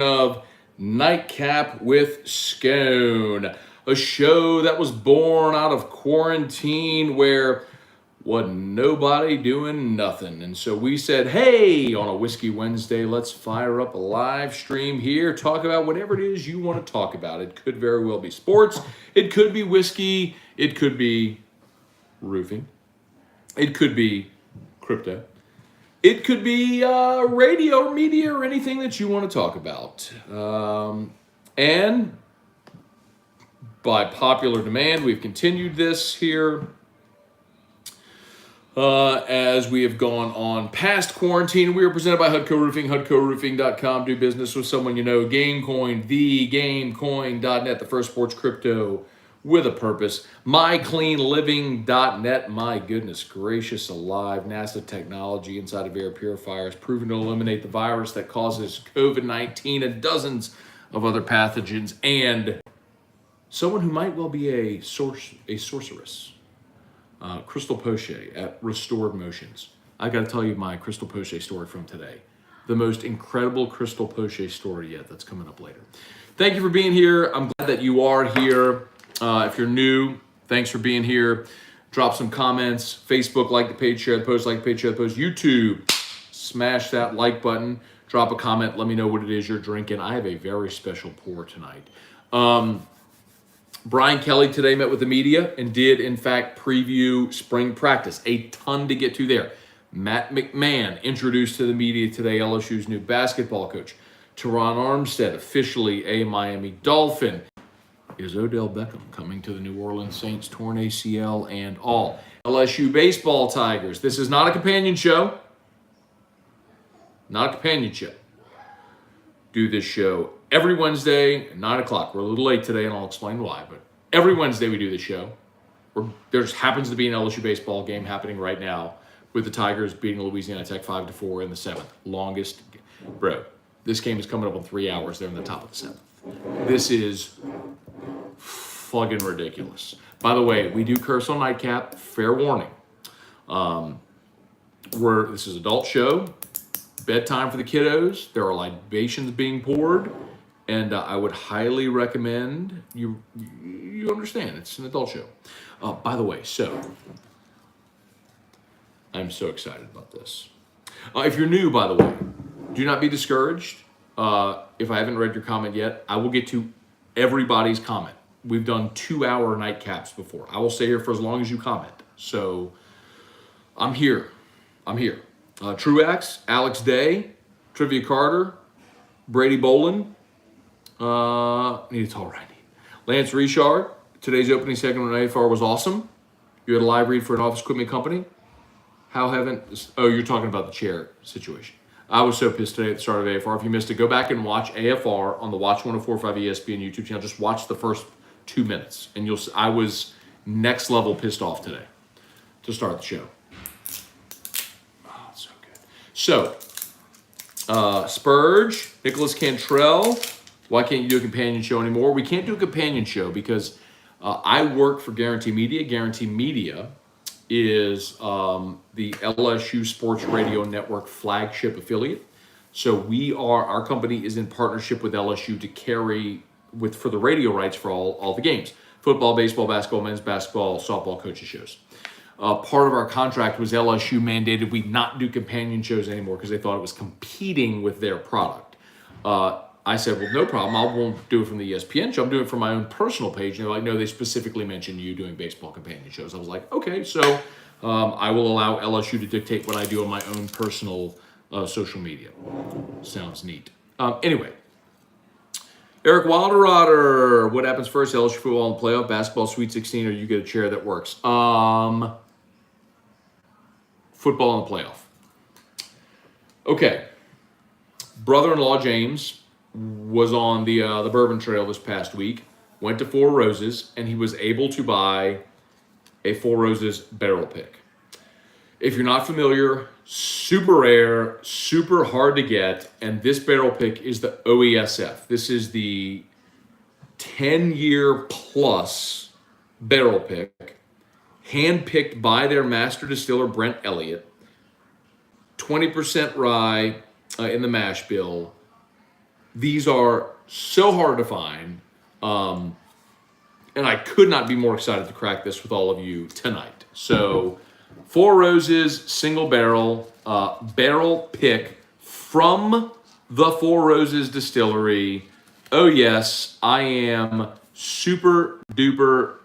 of Nightcap with Scone, a show that was born out of quarantine where wasn't nobody doing nothing. And so we said, hey, on a Whiskey Wednesday, let's fire up a live stream here, talk about whatever it is you want to talk about. It could very well be sports, it could be whiskey, it could be roofing, it could be crypto. It could be radio or media or anything that you want to talk about. And by popular demand, we've continued this here as we have gone on past quarantine. We are presented by Hudco Roofing, HudcoRoofing.com. Do business with someone you know. GameCoin, thegamecoin.net, the first sports crypto with a purpose. MyCleanLiving.net. My goodness gracious alive. NASA technology inside of air purifiers proven to eliminate the virus that causes COVID-19 and dozens of other pathogens. And someone who might well be a sorceress. Crystal Poche at Restored Motions. I got to tell you my Crystal Poche story from today. The most incredible Crystal Poche story yet that's coming up later. Thank you for being here. I'm glad that you are here. If you're new, thanks for being here. Drop some comments. Facebook, like the page, share the post, like the page, share the post. YouTube, smash that like button. Drop a comment. Let me know what it is you're drinking. I have a very special pour tonight. Brian Kelly today met with the media and did, in fact, preview spring practice. A ton to get to there. Matt McMahon introduced to the media today LSU's new basketball coach. Teron Armstead, officially a Miami Dolphin. Is Odell Beckham coming to the New Orleans Saints, torn ACL and all. LSU baseball Tigers. This is not a companion show. Not a companion show. Do this show every Wednesday at 9 o'clock. We're a little late today, and I'll explain why. But every Wednesday we do this show. There happens to be an LSU baseball game happening right now with the Tigers beating Louisiana Tech 5-4 in the 7th. Longest. Bro, this game is coming up in 3 hours. They're in the top of the 7th. This is fucking ridiculous. By the way, we do curse on Nightcap. Fair warning. This is an adult show. Bedtime for the kiddos. There are libations being poured. And I would highly recommend you understand. It's an adult show. By the way, I'm so excited about this. If you're new, by the way, do not be discouraged. If I haven't read your comment yet, I will get to everybody's comment. We've done 2-hour nightcaps before. I will stay here for as long as you comment. So I'm here. Truax, Alex Day, Trivia Carter, Brady Bolin, need a tall righty. Lance Richard, today's opening segment on AFR was awesome. You had a live read for an office equipment company. You're talking about the chair situation. I was so pissed today at the start of AFR. If you missed it, go back and watch AFR on the Watch 104.5 ESPN YouTube channel. Just watch the first 2 minutes, and I was next level pissed off today to start the show. Oh, it's so good. So, Spurge, Nicholas Cantrell, why can't you do a companion show anymore? We can't do a companion show because I work for Guarantee Media. Guarantee Media is the LSU Sports Radio Network flagship affiliate. So our company is in partnership with LSU to carry for the radio rights for all the games. Football, baseball, basketball, men's basketball, softball coaches shows. Part of our contract was LSU mandated we not do companion shows anymore because they thought it was competing with their product. I said, well, no problem. I won't do it from the ESPN show. I'm doing it from my own personal page. And they're like, no, they specifically mentioned you doing baseball companion shows. I was like, okay, so I will allow LSU to dictate what I do on my own personal social media. Sounds neat. Anyway, Eric Wilderotter, what happens first? LSU football in the playoff, basketball, Sweet 16, or you get a chair that works? Football in the playoff. Okay. Brother-in-law James was on the Bourbon Trail this past week, went to Four Roses, and he was able to buy a Four Roses barrel pick. If you're not familiar, super rare, super hard to get, and this barrel pick is the OESF. This is the 10-year plus barrel pick, handpicked by their master distiller, Brent Elliott, 20% rye in the mash bill, These are so hard to find. And I could not be more excited to crack this with all of you tonight. So, Four Roses, single barrel, barrel pick from the Four Roses Distillery. Oh yes, I am super duper,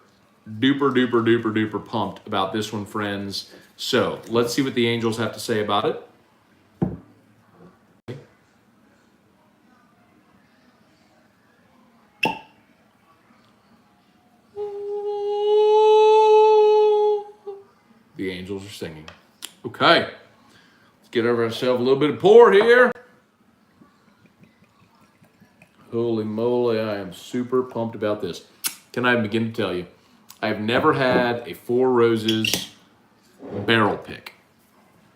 duper, duper, duper, duper pumped about this one, friends. So, let's see what the Angels have to say about it. The Angels are singing. Okay. Let's get over ourselves a little bit of pour here. Holy moly, I am super pumped about this. Can I begin to tell you, I have never had a Four Roses barrel pick.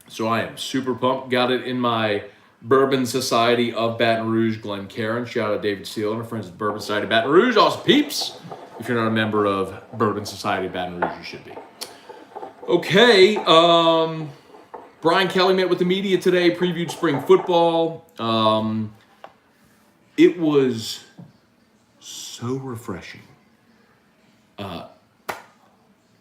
So I am super pumped. Got it in my Bourbon Society of Baton Rouge, Glencairn. Shout out David Steele and our friends at Bourbon Society of Baton Rouge. Awesome peeps. If you're not a member of Bourbon Society of Baton Rouge, you should be. Okay, Brian Kelly met with the media today, previewed spring football. It was so refreshing.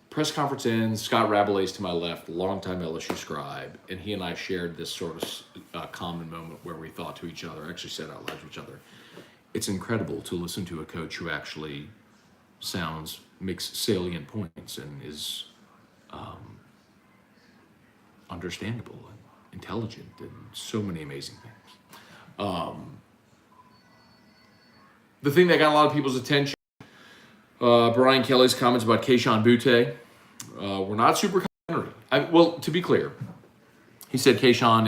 Press conference ends, Scott Rabalay's to my left, longtime LSU scribe, and he and I shared this sort of common moment where we thought to each other, actually said out loud to each other, it's incredible to listen to a coach who actually makes salient points and is understandable and intelligent and so many amazing things. The thing that got a lot of people's attention, Brian Kelly's comments about Kayshon Boutte, were not super complimentary. Well, to be clear, he said Kayshon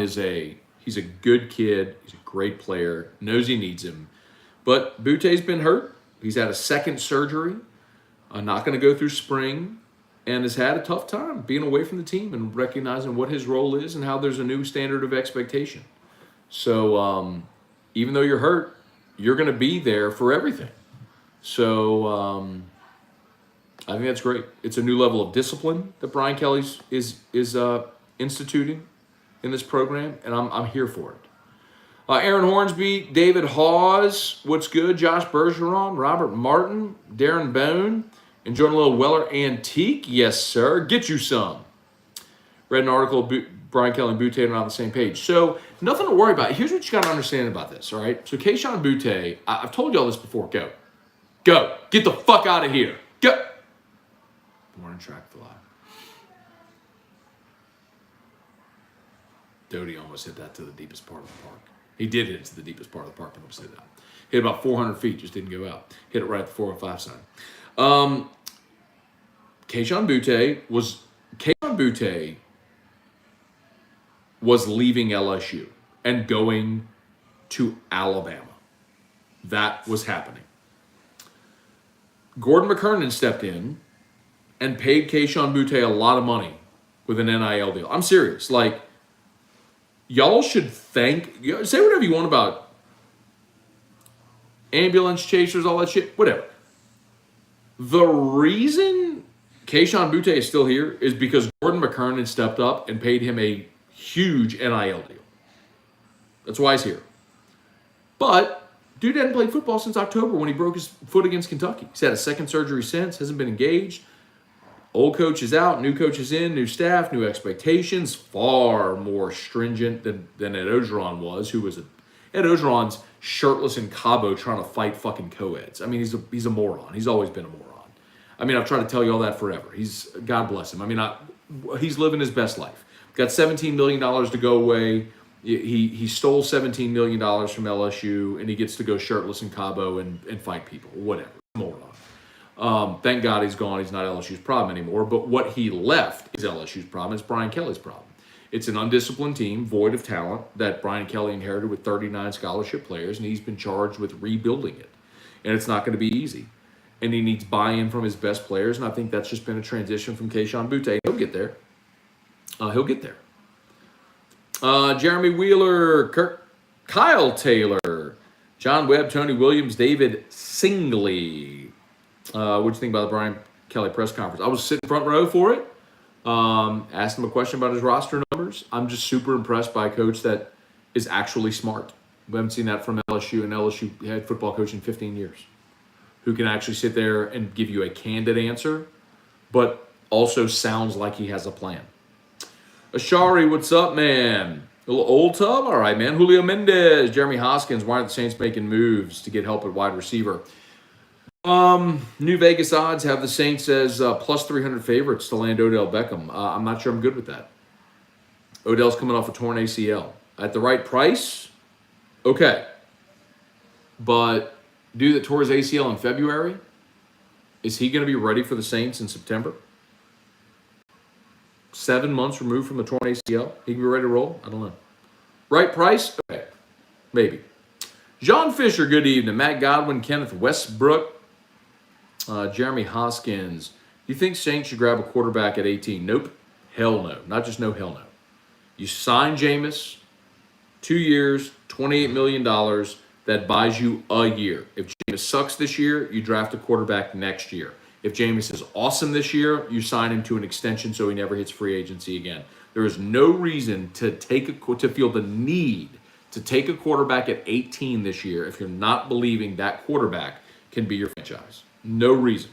he's a good kid, he's a great player, knows he needs him, but Boutte's been hurt. He's had a second surgery, not going to go through spring, and has had a tough time being away from the team and recognizing what his role is and how there's a new standard of expectation. So even though you're hurt, you're going to be there for everything. So I think that's great. It's a new level of discipline that Brian Kelly is instituting in this program, and I'm here for it. Aaron Hornsby, David Hawes, what's good? Josh Bergeron, Robert Martin, Darren Bone. Enjoying a little Weller Antique? Yes, sir. Get you some. Read an article, Brian Kelly and Boutte are not on the same page. So, nothing to worry about. Here's what you got to understand about this, all right? So, Kayshon Boutte, I've told you all this before. Go. Go. Get the fuck out of here. Go. Born and track fly. Doty almost hit that to the deepest part of the park. He did hit it to the deepest part of the park, but almost hit that. Hit about 400 feet, just didn't go out. Hit it right at the 405 sign. Kayshon Boutte was leaving LSU and going to Alabama. That was happening. Gordon McKernan stepped in and paid Kayshon Boutte a lot of money with an NIL deal. I'm serious. Like, y'all should say whatever you want about ambulance chasers, all that shit, whatever. The reason Kayshon Boutte is still here is because Gordon McKernan stepped up and paid him a huge NIL deal. That's why he's here. But dude hadn't played football since October when he broke his foot against Kentucky. He's had a second surgery since, hasn't been engaged. Old coach is out, new coach is in, new staff, new expectations, far more stringent than Ed Ogeron was, who was Ed Ogeron's shirtless in Cabo trying to fight fucking co-eds. I mean, he's a moron. He's always been a moron. I mean, I've tried to tell you all that forever. God bless him. I mean, he's living his best life. Got $17 million to go away. He stole $17 million from LSU, and he gets to go shirtless in Cabo and fight people. Whatever. Moron. Thank God he's gone. He's not LSU's problem anymore. But what he left is LSU's problem. It's Brian Kelly's problem. It's an undisciplined team, void of talent, that Brian Kelly inherited with 39 scholarship players, and he's been charged with rebuilding it. And it's not going to be easy. And he needs buy-in from his best players, and I think that's just been a transition from Kayshon Boutte. He'll get there. He'll get there. Jeremy Wheeler, Kyle Taylor, John Webb, Tony Williams, David Singley. What do you think about the Brian Kelly press conference? I was sitting front row for it. Asked him a question about his roster numbers. I'm just super impressed by a coach that is actually smart. We haven't seen that from LSU LSU and LSU head football coach in 15 years, who can actually sit there and give you a candid answer, but also sounds like he has a plan. Ashari, what's up, man? A little old tub? All right, man. Julio Mendez, Jeremy Hoskins. Why aren't the Saints making moves to get help at wide receiver? New Vegas odds have the Saints as plus 300 favorites to land Odell Beckham. I'm not sure I'm good with that. Odell's coming off a torn ACL. At the right price, okay. But dude that tore his ACL in February, is he going to be ready for the Saints in September? 7 months removed from the torn ACL, he can be ready to roll? I don't know. Right price? Okay, maybe. John Fisher, good evening. Matt Godwin, Kenneth Westbrook, Jeremy Hoskins. Do you think Saints should grab a quarterback at 18? Nope. Hell no. Not just no, hell no. You sign Jameis, 2 years, $28 million. That buys you a year. If Jameis sucks this year, you draft a quarterback next year. If Jameis is awesome this year, you sign him to an extension so he never hits free agency again. There is no reason to feel the need to take a quarterback at 18 this year if you're not believing that quarterback can be your franchise. No reason.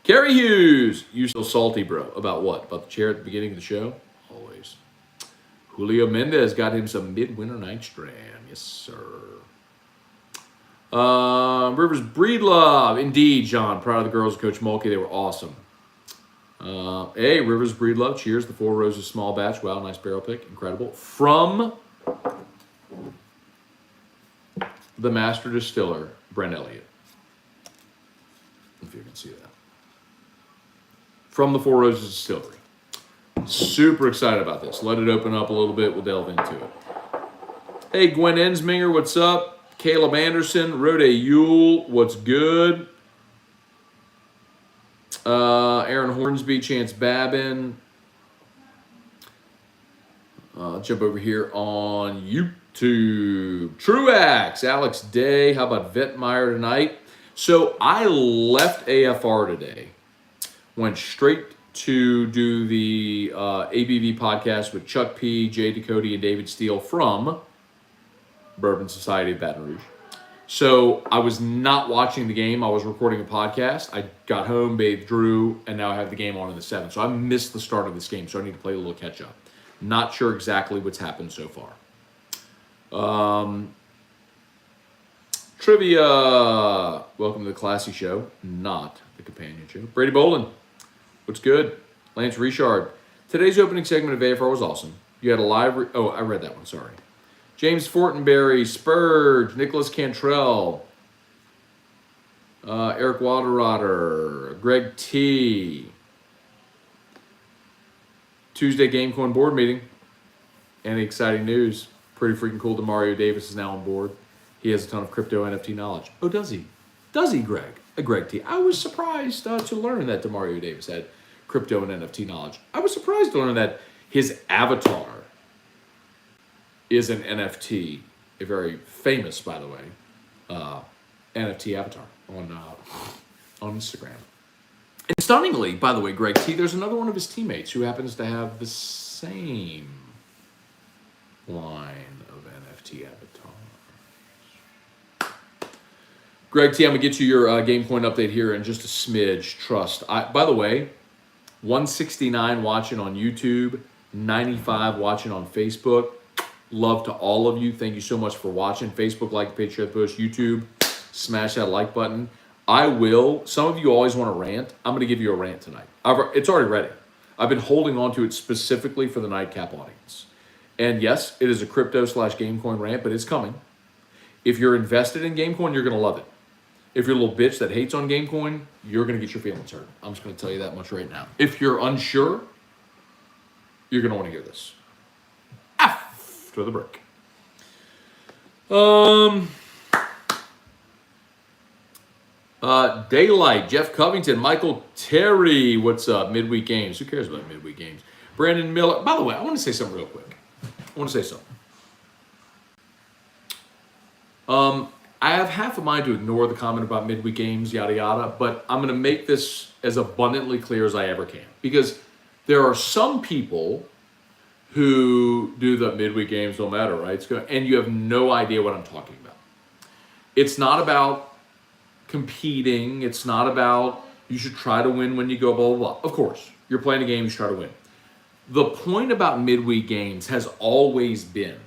Kerry Hughes, you so salty, bro. About what? About the chair at the beginning of the show? Always. Julio Mendez got him some midwinter night dram. Yes, sir. Rivers Breedlove. Indeed, John. Proud of the girls, Coach Mulkey. They were awesome. Hey, Rivers Breedlove. Cheers. The Four Roses small batch. Wow, nice barrel pick. Incredible. From the master distiller, Brent Elliott. If you can see that. From the Four Roses Distillery. Super excited about this. Let it open up a little bit. We'll delve into it. Hey, Gwen Ensminger, what's up? Caleb Anderson, Rode Yule, what's good? Aaron Hornsby, Chance Babin. Jump over here on YouTube. Truax, Alex Day. How about Vetmeyer tonight? So I left AFR today. Went straight to do the ABV podcast with Chuck P., Jay Ducote, and David Steele from Bourbon Society of Baton Rouge. So I was not watching the game. I was recording a podcast. I got home, bathed Drew, and now I have the game on in the 7th. So I missed the start of this game, so I need to play a little catch up. Not sure exactly what's happened so far. Trivia. Welcome to the classy show, not the companion show. Brady Bolin. What's good? Lance Richard. Today's opening segment of AFR was awesome. You had a live... I read that one. Sorry. James Fortenberry, Spurge, Nicholas Cantrell, Eric Wilderotter, Greg T. Tuesday GameCoin board meeting. Any exciting news? Pretty freaking cool. Demario Davis is now on board. He has a ton of crypto NFT knowledge. Oh, does he? Does he, Greg? Greg T. I was surprised to learn that Demario Davis had crypto and NFT knowledge. I was surprised to learn that his avatar is an NFT, a very famous, by the way, NFT avatar on Instagram. And stunningly, by the way, Greg T., there's another one of his teammates who happens to have the same line of NFT avatars. Greg T., I'm going to get you your GameCoin update here in just a smidge. Trust. By the way, 169 watching on YouTube, 95 watching on Facebook. Love to all of you. Thank you so much for watching. Facebook, like the page, share the post. YouTube, smash that like button. I will. Some of you always want to rant. I'm going to give you a rant tonight. It's already ready. I've been holding on to it specifically for the Nightcap audience. And yes, it is a crypto/GameCoin rant, but it's coming. If you're invested in GameCoin, you're going to love it. If you're a little bitch that hates on GameCoin, you're going to get your feelings hurt. I'm just going to tell you that much right now. If you're unsure, you're going to want to hear this. After the break. Daylight, Jeff Covington, Michael Terry, what's up? Midweek games. Who cares about midweek games? Brandon Miller. By the way, I want to say something real quick. I have half a mind to ignore the comment about midweek games, yada, yada, but I'm going to make this as abundantly clear as I ever can. Because there are some people who do the midweek games don't matter, right? And you have no idea what I'm talking about. It's not about competing. It's not about you should try to win when you go blah, blah, blah. Of course, you're playing a game, you should try to win. The point about midweek games has always been,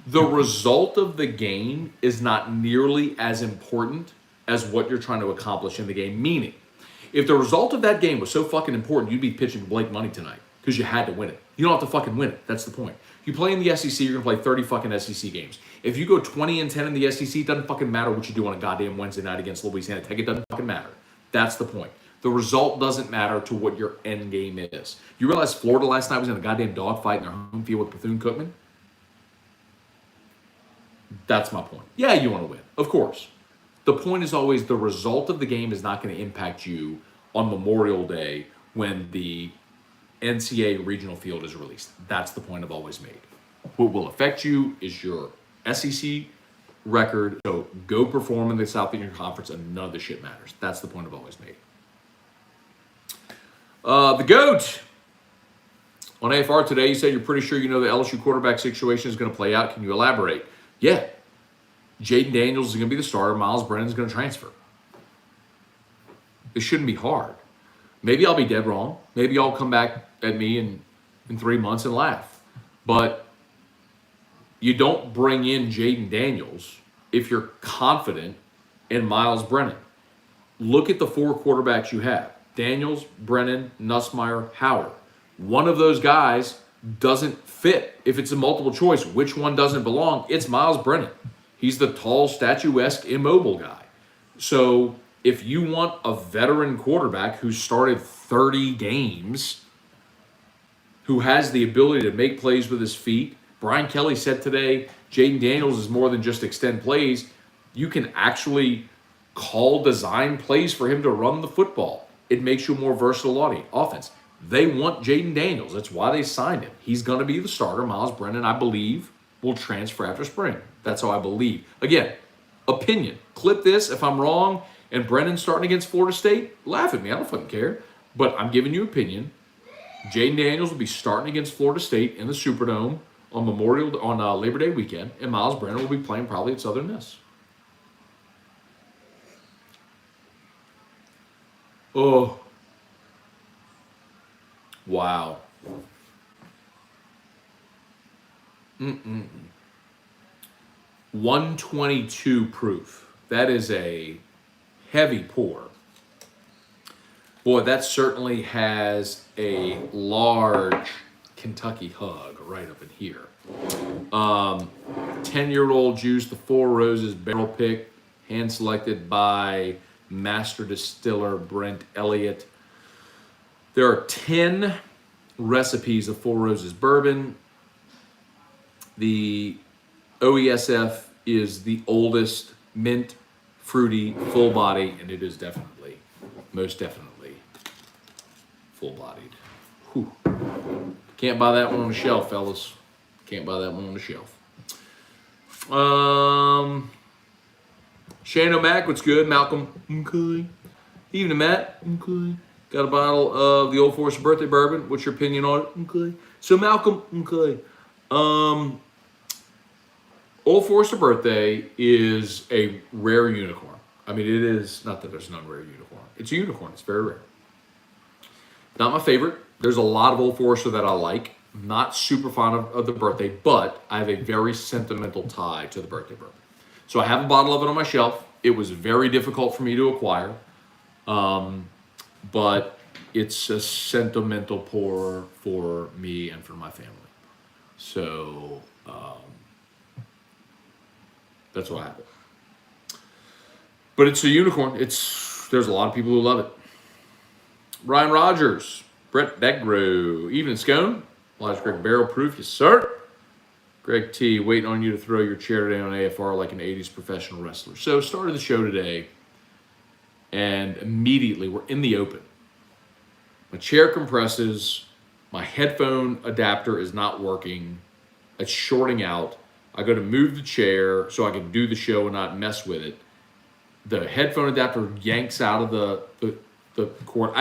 the result of the game is not nearly as important as what you're trying to accomplish in the game. Meaning, if the result of that game was so fucking important, you'd be pitching Blake money tonight because you had to win it. You don't have to fucking win it. That's the point. You play in the SEC, you're going to play 30 fucking SEC games. If you go 20-10 in the SEC, it doesn't fucking matter what you do on a goddamn Wednesday night against Louisiana Tech. It doesn't fucking matter. That's the point. The result doesn't matter to what your end game is. You realize Florida last night was in a goddamn dogfight in their home field with Bethune-Cookman? That's my point. Yeah, you want to win. Of course. The point is always the result of the game is not going to impact you on Memorial Day when the NCAA regional field is released. That's the point I've always made. What will affect you is your SEC record. So go perform in the Southeastern Conference and none of the shit matters. That's the point I've always made. The GOAT. On AFR today, you said you're pretty sure you know the LSU quarterback situation is going to play out. Can you elaborate? Yeah. Jaden Daniels is going to be the starter. Miles Brennan is going to transfer. It shouldn't be hard. Maybe I'll be dead wrong. Maybe I'll come back at me in 3 months and laugh. But you don't bring in Jaden Daniels if you're confident in Miles Brennan. Look at the 4 quarterbacks you have. Daniels, Brennan, Nussmeier, Howard. One of those guys doesn't fit. If it's a multiple choice, which one doesn't belong? It's Miles Brennan. He's the tall, statuesque, immobile guy. So if you want a veteran quarterback who started 30 games, who has the ability to make plays with his feet, Brian Kelly said today, Jaden Daniels is more than just extend plays. You can actually call design plays for him to run the football. It makes you a more versatile offense. They want Jaden Daniels. That's why they signed him. He's going to be the starter. Miles Brennan, I believe, will transfer after spring. That's how I believe. Again, opinion. Clip this if I'm wrong and Brennan's starting against Florida State. Laugh at me. I don't fucking care. But I'm giving you opinion. Jaden Daniels will be starting against Florida State in the Superdome on Labor Day weekend, and Miles Brennan will be playing probably at Southern Miss. Oh. Wow. 122 proof. That is a heavy pour. Boy, that certainly has a large Kentucky hug right up in here. 10-year-old juice, the Four Roses barrel pick, hand selected by master distiller Brent Elliott. There are 10 recipes of Four Roses bourbon. The OESF is the oldest mint, fruity, full body, and it is definitely, most definitely, full bodied. Whew. Can't buy that one on the shelf, fellas. Can't buy that one on the shelf. Shane O'Mac, what's good? Malcolm, okay. Evening, Matt, okay. Got a bottle of the Old Forester birthday bourbon. What's your opinion on it? Okay. So Malcolm, okay. Old Forester birthday is a rare unicorn. I mean, it is, not that there's an unrare unicorn. It's a unicorn. It's very rare. Not my favorite. There's a lot of Old Forester that I like. Not super fond of the birthday, but I have a very sentimental tie to the birthday bourbon. So I have a bottle of it on my shelf. It was very difficult for me to acquire. But it's a sentimental pour for me and for my family. So that's why I have it. But it's a unicorn. There's a lot of people who love it. Ryan Rogers, Brett Degro, Evening Scone, Elijah Greg Barrel Proof, yes sir. Greg T, waiting on you to throw your chair today on AFR like an 80s professional wrestler. So started the show today, and immediately we're in the open. My chair compresses, my headphone adapter is not working, it's shorting out. I go to move the chair so I can do the show and not mess with it. The headphone adapter yanks out of the cord.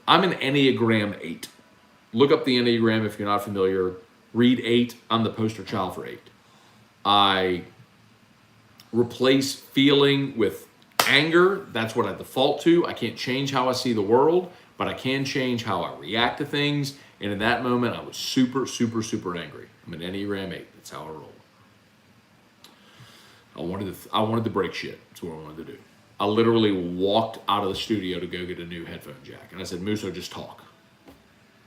I'm an Enneagram 8. look up the Enneagram if you're not familiar. Read 8. I'm the poster child for 8. I replace feeling with anger. That's what I default to. I can't change how I see the world, but I can change how I react to things. And in that moment, I was super, super, super angry. I'm an Enneagram 8. That's how I roll. I wanted to break shit. That's what I wanted to do. I literally walked out of the studio to go get a new headphone jack, and I said, "Musso, just talk.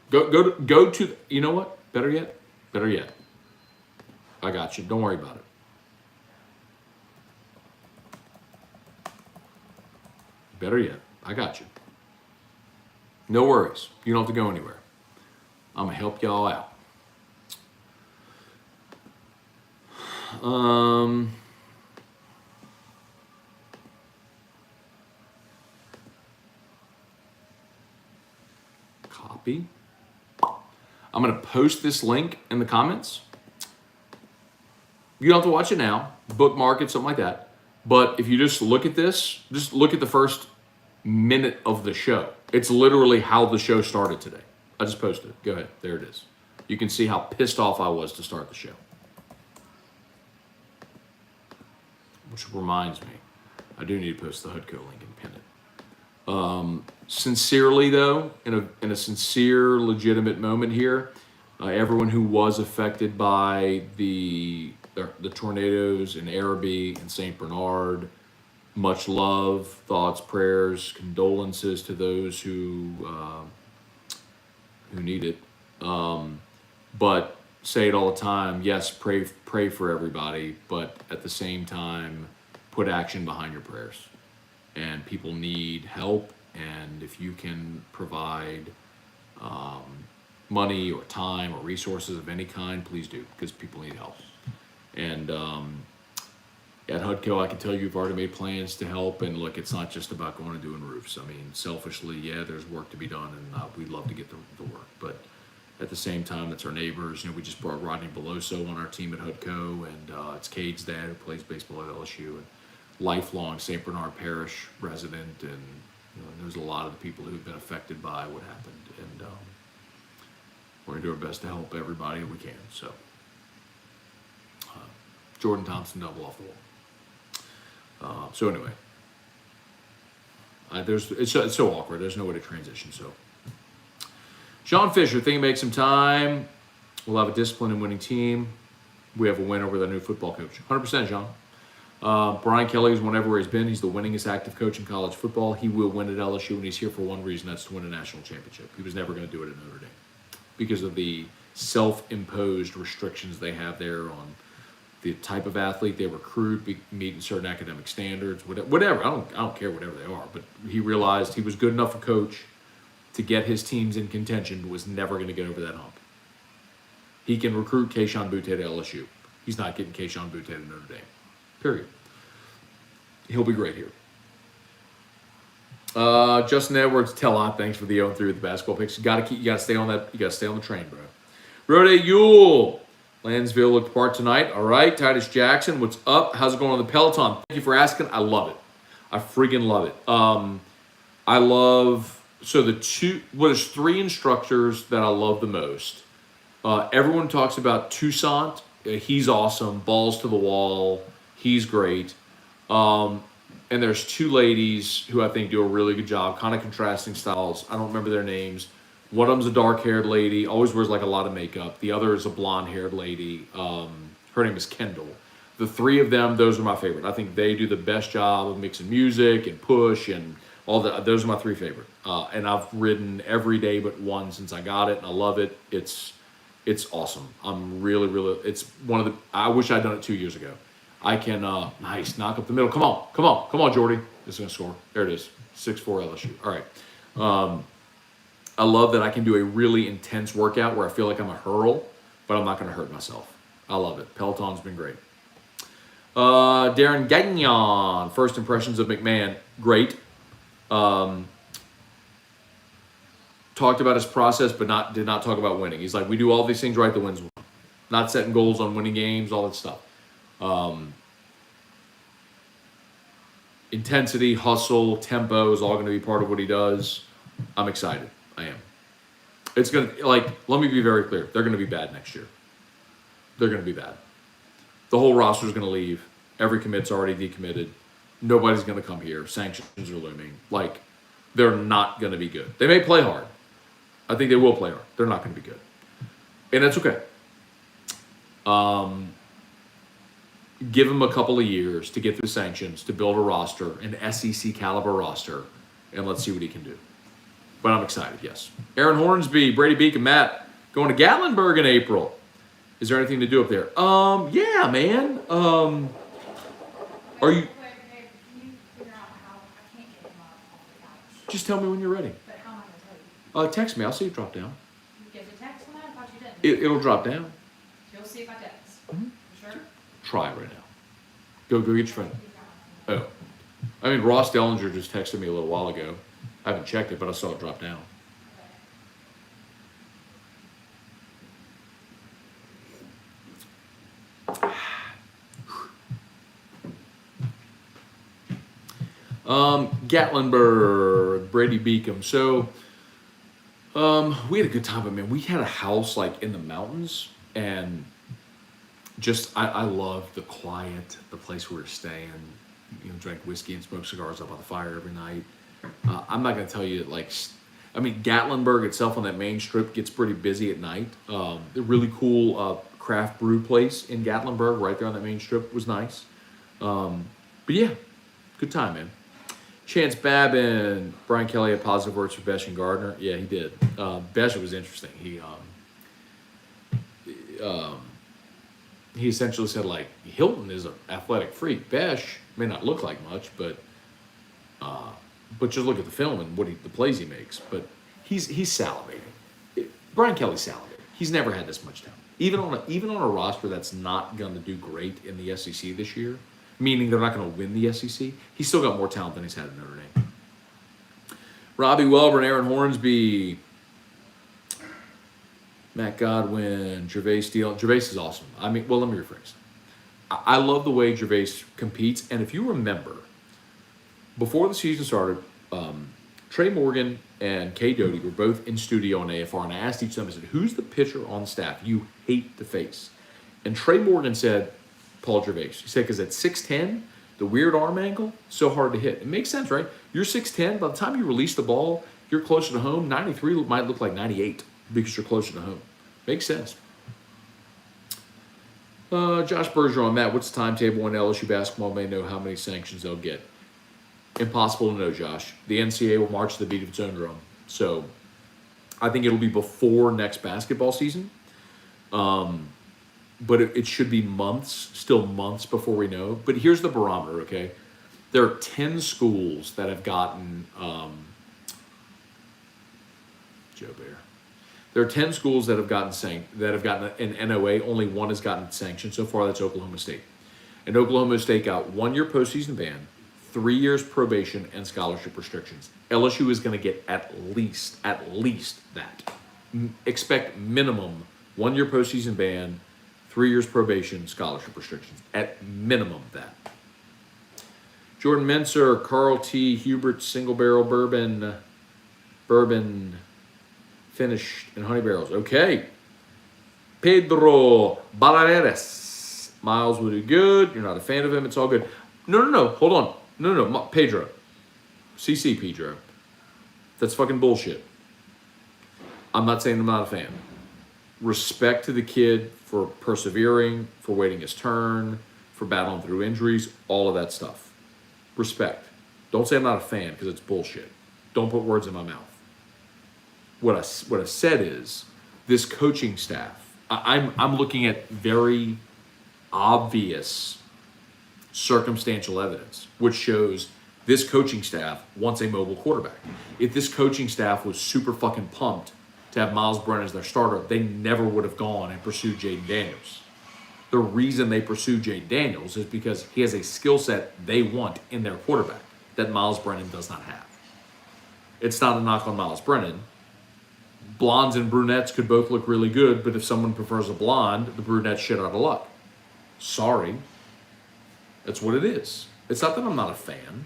Go to. You know what? Better yet. I got you. Don't worry about it. Better yet, I got you. No worries. You don't have to go anywhere. I'm gonna help y'all out." Copy. I'm going to post this link in the comments. You don't have to watch it now, bookmark it, something like that. But if you just look at this, just look at the first minute of the show. It's literally how the show started today. I just posted it. Go ahead. There it is. You can see how pissed off I was to start the show. Which reminds me, I do need to post the HUDCO link and pin it. Sincerely, though, in a sincere, legitimate moment here, everyone who was affected by the tornadoes in Araby and St. Bernard, much love, thoughts, prayers, condolences to those who need it. But say it all the time. Yes, pray for everybody, but at the same time, put action behind your prayers. And people need help, and if you can provide money or time or resources of any kind, please do, because people need help. And at HUDCO, I can tell you, you've already made plans to help, and look, it's not just about going and doing roofs. I mean, selfishly, yeah, there's work to be done, and we'd love to get the work, but at the same time, it's our neighbors. You know, we just brought Rodney Beloso on our team at HUDCO, and it's Cade's dad who plays baseball at LSU, and lifelong St. Bernard Parish resident, and knows a lot of the people who've been affected by what happened. And we're going to do our best to help everybody we can. So, Jordan Thompson, double off the wall. So anyway, it's so awkward. There's no way to transition. So, Sean Fisher, think he makes some time. We'll have a disciplined and winning team. We have a winner with our new football coach. 100%, Sean. Brian Kelly's won everywhere he's been. He's the winningest active coach in college football. He will win at LSU, and he's here for one reason. That's to win a national championship. He was never going to do it at Notre Dame because of the self-imposed restrictions they have there on the type of athlete they recruit, meeting certain academic standards, whatever. I don't care whatever they are. But he realized he was good enough a coach to get his teams in contention, but was never going to get over that hump. He can recruit Kayshon Boutte to LSU. He's not getting Kayshon Boutte to Notre Dame. Period. He'll be great here. Justin Edwards, Telot, thanks for the 0-3 with the basketball picks. You gotta stay on that. You gotta stay on the train, bro. Rode Yule, Lansville looked part tonight. All right, Titus Jackson, what's up? How's it going on the Peloton? Thank you for asking. I love it. I freaking love it. I love there's 3 instructors that I love the most. Everyone talks about Toussaint. He's awesome. Balls to the wall. He's great. And there's 2 ladies who I think do a really good job, kind of contrasting styles. I don't remember their names. One of them's a dark-haired lady, always wears like a lot of makeup. The other is a blonde-haired lady. Her name is Kendall. The 3 of them, those are my favorite. I think they do the best job of mixing music and push and all that. Those are my 3 favorite. And I've ridden every day but one since I got it, and I love it. It's awesome. I'm really, it's one of the, I wish I'd done it 2 years ago. I can, nice, knock up the middle. Come on, Jordy. This is going to score. There it is. 6-4 LSU. All right. I love that I can do a really intense workout where I feel like I'm a hurl, but I'm not going to hurt myself. I love it. Peloton's been great. Darren Gagnon, first impressions of McMahon, great. Talked about his process, but did not talk about winning. He's like, we do all these things right, the wins. Not setting goals on winning games, all that stuff. Intensity, hustle, tempo is all going to be part of what he does. I'm excited. I am. It's going to, like, let me be very clear. They're going to be bad next year. They're going to be bad. The whole roster is going to leave. Every commit's already decommitted. Nobody's going to come here. Sanctions are looming. Like, they're not going to be good. They may play hard. I think they will play hard. They're not going to be good. And that's okay. Give him a couple of years to get through sanctions, to build a roster, an SEC caliber roster, and let's see what he can do. But I'm excited, yes. Aaron Hornsby, Brady Beak, and Matt going to Gatlinburg in April. Is there anything to do up there? Yeah, man. Are you... Just tell me when you're ready. But how am I going to tell you? Text me. I'll see you drop down. You get the text on that? I thought you didn't. It'll drop down. You'll see if I text. Mm-hmm. You sure? Try it right now. Go get your friend. Oh. I mean, Ross Dellinger just texted me a little while ago. I haven't checked it, but I saw it drop down. Gatlinburg, Brady Beacom. So, we had a good time, but man, we had a house like in the mountains, and just I love the quiet, the place we were staying. You know, drank whiskey and smoked cigars up by the fire every night. I'm not gonna tell you like, I mean, Gatlinburg itself on that main strip gets pretty busy at night. The really cool craft brew place in Gatlinburg, right there on that main strip, was nice. But yeah, good time, man. Chance Babin, Brian Kelly had positive words for Besh and Gardner. Yeah, he did. Besh was interesting. He essentially said, like, Hilton is an athletic freak. Besh may not look like much, but just look at the film and the plays he makes. But he's salivating. Brian Kelly's salivating. He's never had this much talent. Even on a roster that's not going to do great in the SEC this year, meaning they're not going to win the SEC, he's still got more talent than he's had in Notre Dame. Robbie Welburn, Aaron Hornsby, Matt Godwin, Gervais Steele. Gervais is awesome. I mean, well, let me rephrase. I love the way Gervais competes. And if you remember, before the season started, Trey Morgan and Kay Doty were both in studio on AFR, and I asked each of them, I said, who's the pitcher on the staff you hate to face? And Trey Morgan said, Paul Gervais. He said, because at 6'10", the weird arm angle, so hard to hit. It makes sense, right? You're 6'10", by the time you release the ball, you're closer to home. 93 might look like 98 because you're closer to home. Makes sense. Josh Bergeron, Matt, what's the timetable when LSU basketball may know how many sanctions they'll get? Impossible to know, Josh. The NCAA will march to the beat of its own drum. So I think it'll be before next basketball season. But it should be still months before we know. But here's the barometer, okay? There are 10 schools that have gotten Joe Bear. There are 10 schools that have gotten an NOA. Only one has gotten sanctioned so far. That's Oklahoma State. And Oklahoma State got 1 year postseason ban, 3 years probation, and scholarship restrictions. LSU is going to get at least that. Expect minimum 1 year postseason ban, 3 years probation, scholarship restrictions. At minimum that. Jordan Menser, Carl T. Hubert, single barrel bourbon finished in honey barrels. Okay. Pedro Balaredes. Miles will do good. You're not a fan of him. It's all good. No. Hold on. No. Pedro. CC Pedro. That's fucking bullshit. I'm not saying I'm not a fan. Respect to the kid for persevering, for waiting his turn, for battling through injuries, all of that stuff. Respect. Don't say I'm not a fan because it's bullshit. Don't put words in my mouth. What I said is this coaching staff. I'm looking at very obvious circumstantial evidence, which shows this coaching staff wants a mobile quarterback. If this coaching staff was super fucking pumped to have Miles Brennan as their starter, they never would have gone and pursued Jaden Daniels. The reason they pursued Jaden Daniels is because he has a skill set they want in their quarterback that Miles Brennan does not have. It's not a knock on Miles Brennan. Blondes and brunettes could both look really good, but if someone prefers a blonde, the brunette's shit out of luck. Sorry. That's what it is. It's not that I'm not a fan.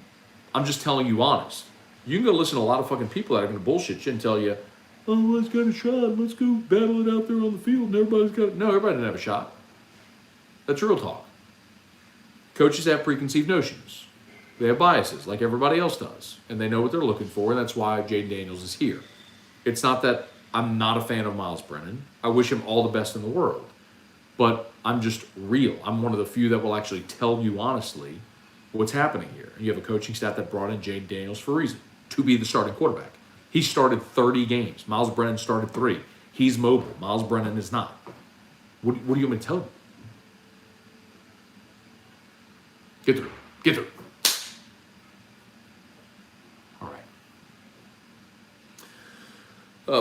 I'm just telling you honest. You can go listen to a lot of fucking people that are going to bullshit you and tell you, oh, let's get a shot. Let's go battle it out there on the field. And everybody's got no. Everybody didn't have a shot. That's real talk. Coaches have preconceived notions. They have biases like everybody else does, and they know what they're looking for, and that's why Jaden Daniels is here. It's not that I'm not a fan of Miles Brennan. I wish him all the best in the world, but I'm just real. I'm one of the few that will actually tell you honestly what's happening here. And you have a coaching staff that brought in Jaden Daniels for a reason, to be the starting quarterback. He started 30 games. Miles Brennan started 3. He's mobile. Miles Brennan is not. What do you want me to tell you? Get through. Get through. All right.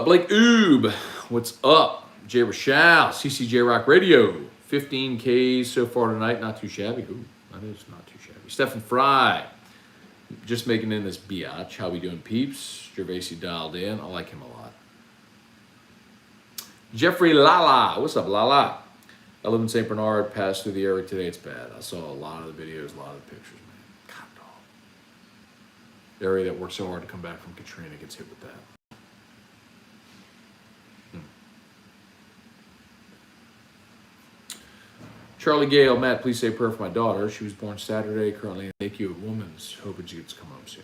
Blake Oob, what's up? Jay Rochelle, CCJ Rock Radio. 15 Ks so far tonight. Not too shabby. Ooh, that is not too shabby. Stephen Fry. Just making in this biatch. How we doing, peeps? Gervasi dialed in. I like him a lot. Jeffrey Lala. What's up, Lala? I live in St. Bernard. Passed through the area today. It's bad. I saw a lot of the videos, a lot of the pictures, man. God, dog. The area that worked so hard to come back from Katrina gets hit with that. Charlie Gale, Matt, please say a prayer for my daughter. She was born Saturday, currently in the NICU at Women's. Hoping she gets to come home soon.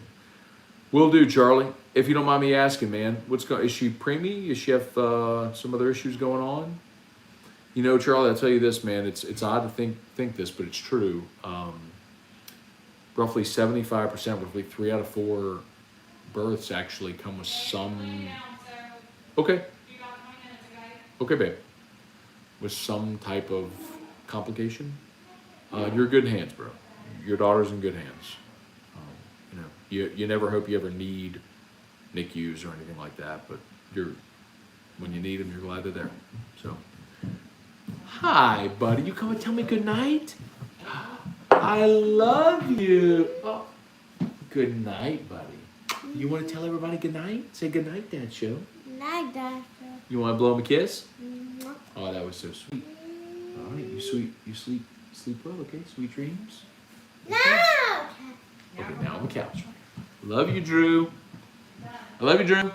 Will do, Charlie. If you don't mind me asking, man, is she preemie? Does she have some other issues going on? You know, Charlie, I'll tell you this, man. It's odd to think this, but it's true. Roughly 75%, roughly 3 out of 4 births actually come with some. Okay. Okay, babe. With some type of complication. You're in good hands, bro. Your daughter's in good hands. You never hope you ever need NICUs or anything like that, but when you need them, you're glad they're there. So, hi, buddy. You come and tell me good night? I love you. Oh, good night, buddy. You want to tell everybody good night? Say good night, Dad Show. Night, Dad. You want to blow him a kiss? No. Oh, that was so sweet. All right, you sleep well, okay? Sweet dreams. No. Okay, now on the couch. Love you, Drew. I love you, Drew.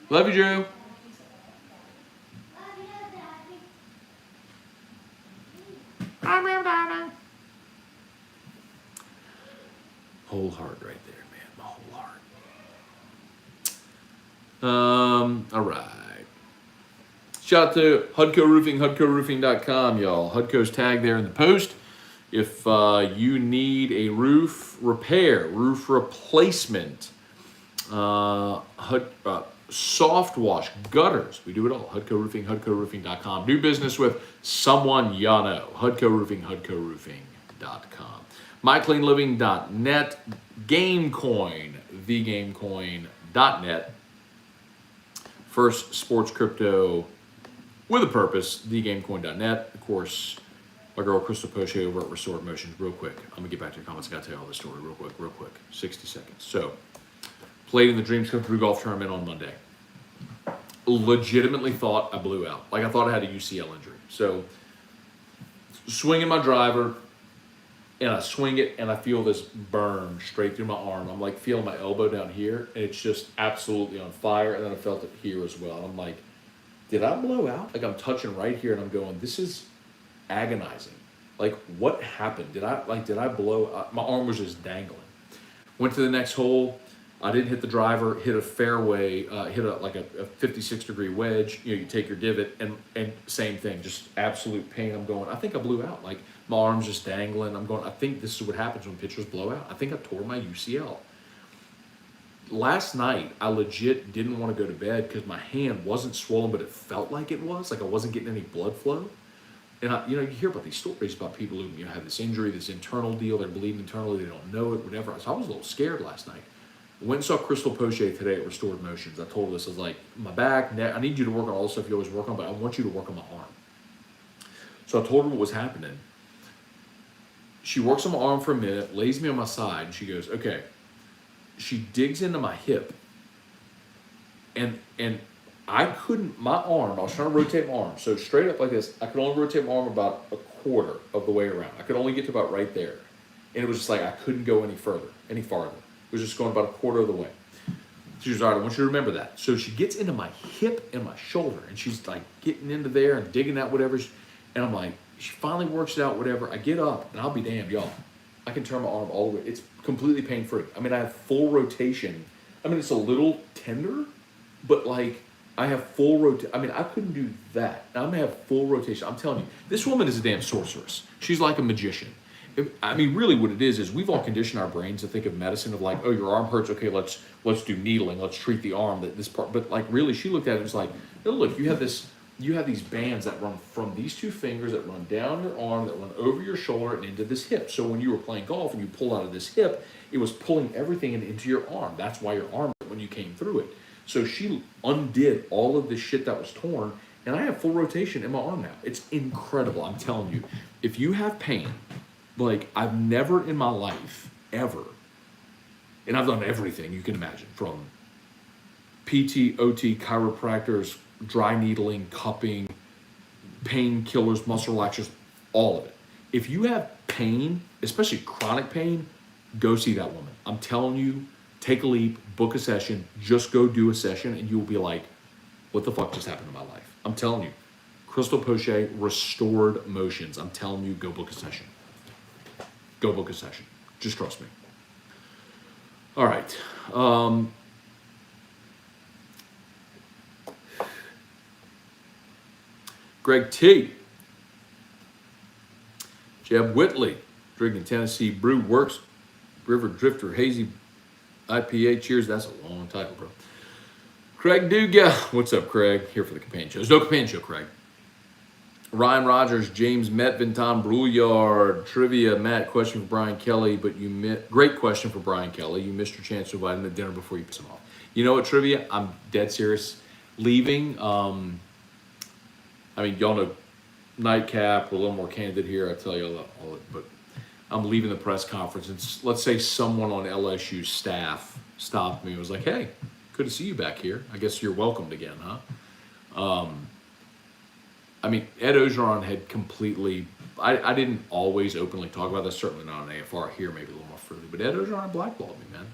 Love you, Drew. Whole heart right there, man. My whole heart. All right. Shout out to Hudco Roofing, HudcoRoofing.com, y'all. Hudco's tag there in the post. If you need a roof repair, roof replacement, soft wash, gutters, we do it all. Hudco Roofing, HudcoRoofing.com. Do business with someone y'all know. Hudco Roofing, HudcoRoofing.com. MyCleanLiving.net, GameCoin, TheGameCoin.net. First sports crypto with a purpose, TheGameCoin.net. Of course, my girl Crystal Poche over at Restored Motions. Real quick, I'm gonna get back to your comments. I gotta tell you all this story real quick. 60 seconds. So, played in the Dreams Come True golf tournament on Monday. Legitimately thought I blew out. Like I thought I had a UCL injury. So, swinging my driver, and I swing it, and I feel this burn straight through my arm. I'm like feeling my elbow down here, and it's just absolutely on fire. And then I felt it here as well. And I'm like, did I blow out? Like I'm touching right here, and I'm going, this is agonizing. Like what happened? Did I blow? My arm was just dangling. Went to the next hole. I didn't hit the driver. Hit a fairway. Hit a 56-degree wedge. You take your divot, and same thing. Just absolute pain. I'm going, I think I blew out. Like my arm's just dangling. I'm going, I think this is what happens when pitchers blow out. I think I tore my UCL. Last night, I legit didn't want to go to bed because my hand wasn't swollen, but it felt like it was. Like I wasn't getting any blood flow. And you hear about these stories about people who have this injury, this internal deal. They're bleeding internally. They don't know it, whatever. So I was a little scared last night. I went and saw Crystal Poche today at Restored Motions. I told her this. I was like, my back, neck, I need you to work on all the stuff you always work on, but I want you to work on my arm. So I told her what was happening. She works on my arm for a minute, lays me on my side, and she goes, okay. She digs into my hip, and I couldn't, my arm, I was trying to rotate my arm, so straight up like this, I could only rotate my arm about a quarter of the way around. I could only get to about right there. And it was just like I couldn't go any farther. It was just going about a quarter of the way. So She goes, all right, I want you to remember that. So she gets into my hip and my shoulder, and she's like getting into there and digging out whatever. And I'm like, she finally works it out, whatever. I get up, and I'll be damned, y'all. I can turn my arm all the way. It's completely pain-free. I mean, I have full rotation. I mean, it's a little tender, but like, I have full rotation. I mean, I couldn't do that. Now I'm gonna have full rotation. I'm telling you, this woman is a damn sorceress. She's like a magician. I mean, really what it is we've all conditioned our brains to think of medicine of like, oh, your arm hurts. Okay, let's do needling. Let's treat the arm, this part. But like really, she looked at it and was like, no, look, you have these bands that run from these two fingers that run down your arm, that run over your shoulder and into this hip. So when you were playing golf and you pull out of this hip, it was pulling everything into your arm. That's why your arm when you came through it. So she undid all of this shit that was torn, and I have full rotation in my arm now. It's incredible. I'm telling you, if you have pain, like I've never in my life, ever, and I've done everything you can imagine, from PT, OT, chiropractors, dry needling, cupping, painkillers, muscle relaxers, all of it. If you have pain, especially chronic pain, go see that woman. I'm telling you, take a leap, book a session, just go do a session, and you'll be like, what the fuck just happened in my life? I'm telling you. Crystal Poche, restored motions. I'm telling you, go book a session. Go book a session. Just trust me. All right. Greg T. Jeb Whitley, drinking Tennessee Brew Works, River Drifter Hazy IPA. Cheers. That's a long title, bro. Craig Duga. What's up, Craig? Here for the companion show. There's no companion show, Craig. Ryan Rogers, James Metvin, Tom Brouillard, trivia, Matt, question for Brian Kelly, but great question for Brian Kelly. You missed your chance to invite him to dinner before you piss him off. You know what, trivia? I'm dead serious. Leaving, I mean, y'all know Nightcap, we're a little more candid here, I tell you all that, but I'm leaving the press conference, and let's say someone on LSU's staff stopped me and was like, hey, good to see you back here. I guess you're welcomed again, huh? I mean, Ed Ogeron had completely, I didn't always openly talk about this, certainly not on AFR here, maybe a little more freely, but Ed Ogeron blackballed me, man.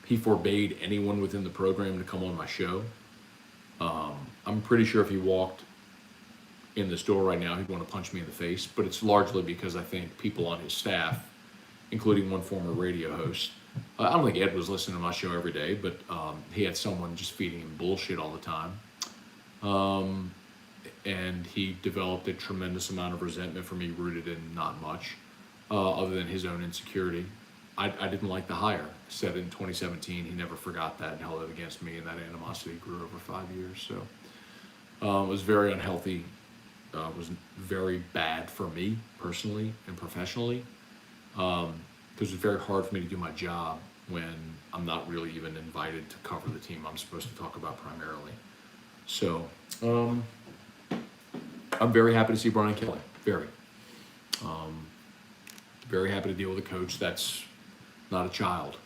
He forbade anyone within the program to come on my show. I'm pretty sure if he walked in this door right now, he'd want to punch me in the face, but it's largely because I think people on his staff, including one former radio host, I don't think Ed was listening to my show every day, but he had someone just feeding him bullshit all the time. And he developed a tremendous amount of resentment for me, rooted in not much, other than his own insecurity. I didn't like the hire. I said it in 2017. He never forgot that and held it against me, and that animosity grew over 5 years. So it was very unhealthy. It was very bad for me personally and professionally. Because it was very hard for me to do my job when I'm not really even invited to cover the team I'm supposed to talk about primarily. So I'm very happy to see Brian Kelly. Very happy to deal with a coach that's not a child,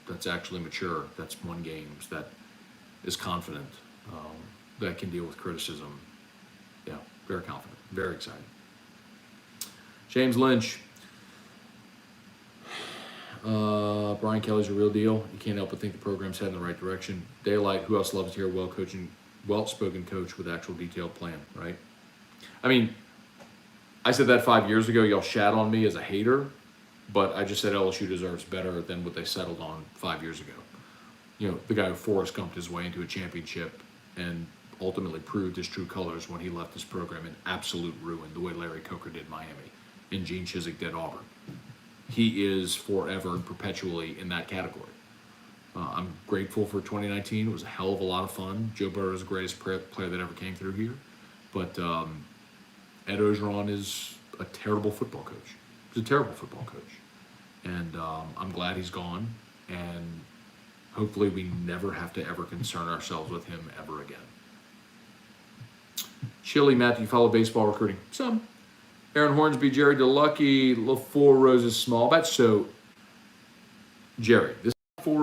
that's actually mature, that's won games, that is confident, that can deal with criticism. Yeah, very confident, very excited. James Lynch. Brian Kelly's a real deal. You can't help but think the program's heading in the right direction. Daylight, who else loves to hear well-spoken coach with actual detailed plan, right? I mean, I said that 5 years ago. Y'all shat on me as a hater, but I just said LSU deserves better than what they settled on 5 years ago. You know, the guy who Forrest Gumped his way into a championship and ultimately proved his true colors when he left this program in absolute ruin, the way Larry Coker did Miami and Gene Chizik did Auburn. He is forever and perpetually in that category. I'm grateful for 2019. It was a hell of a lot of fun. Joe Burrow is the greatest player that ever came through here. But Ed Ogeron is a terrible football coach. He's a terrible football coach. And I'm glad he's gone. And hopefully we never have to ever concern ourselves with him ever again. Chili, Matt, do you follow baseball recruiting? Some. Aaron Hornsby, Jerry DeLucky, Four Roses Small Batch. So, Jerry, this is Four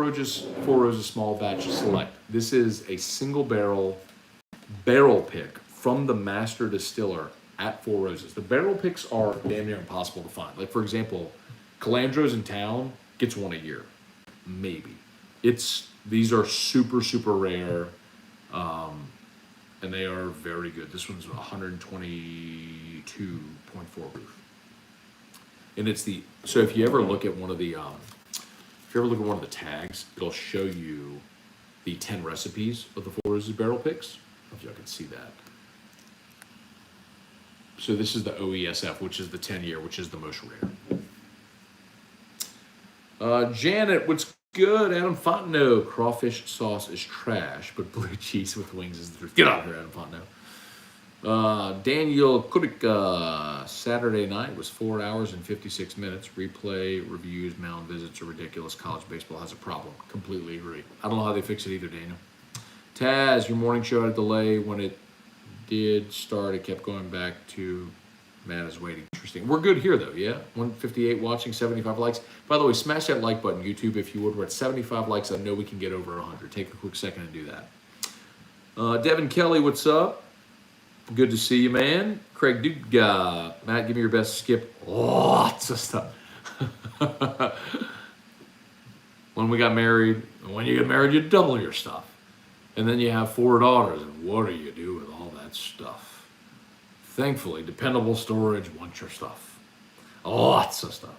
Roses Small Batch Select. This is a single barrel pick from the master distiller at Four Roses. The barrel picks are damn near impossible to find. Like, for example, Calandro's in town gets one a year. Maybe. These are super, super rare, and they are very good. This one's 122.4 proof. And so if you ever look at one of the tags, it'll show you the 10 recipes of the 4 Roses barrel picks. I don't know if y'all can see that. So this is the OESF, which is the 10-year, which is the most rare. Janet, what's good? Adam Fontenot, crawfish sauce is trash, but blue cheese with wings is the truth. Get out of here, Adam Fontenot. Daniel Kudika, Saturday night was 4 hours and 56 minutes. Replay, reviews, mound visits are ridiculous. College baseball has a problem. Completely agree. I don't know how they fix it either, Daniel. Taz, your morning show had a delay. When it did start, it kept going back to Matt is waiting. Interesting. We're good here, though, yeah? 158 watching, 75 likes. By the way, smash that like button, YouTube, if you would. We're at 75 likes. I know we can get over 100. Take a quick second and do that. Devin Kelly, what's up? Good to see you, man. Craig Duga. Matt, give me your best skip. Lots of stuff. When we got married, when you get married, you double your stuff. And then you have 4 daughters, and what do you do with all that stuff? Thankfully, dependable storage wants your stuff. Lots of stuff.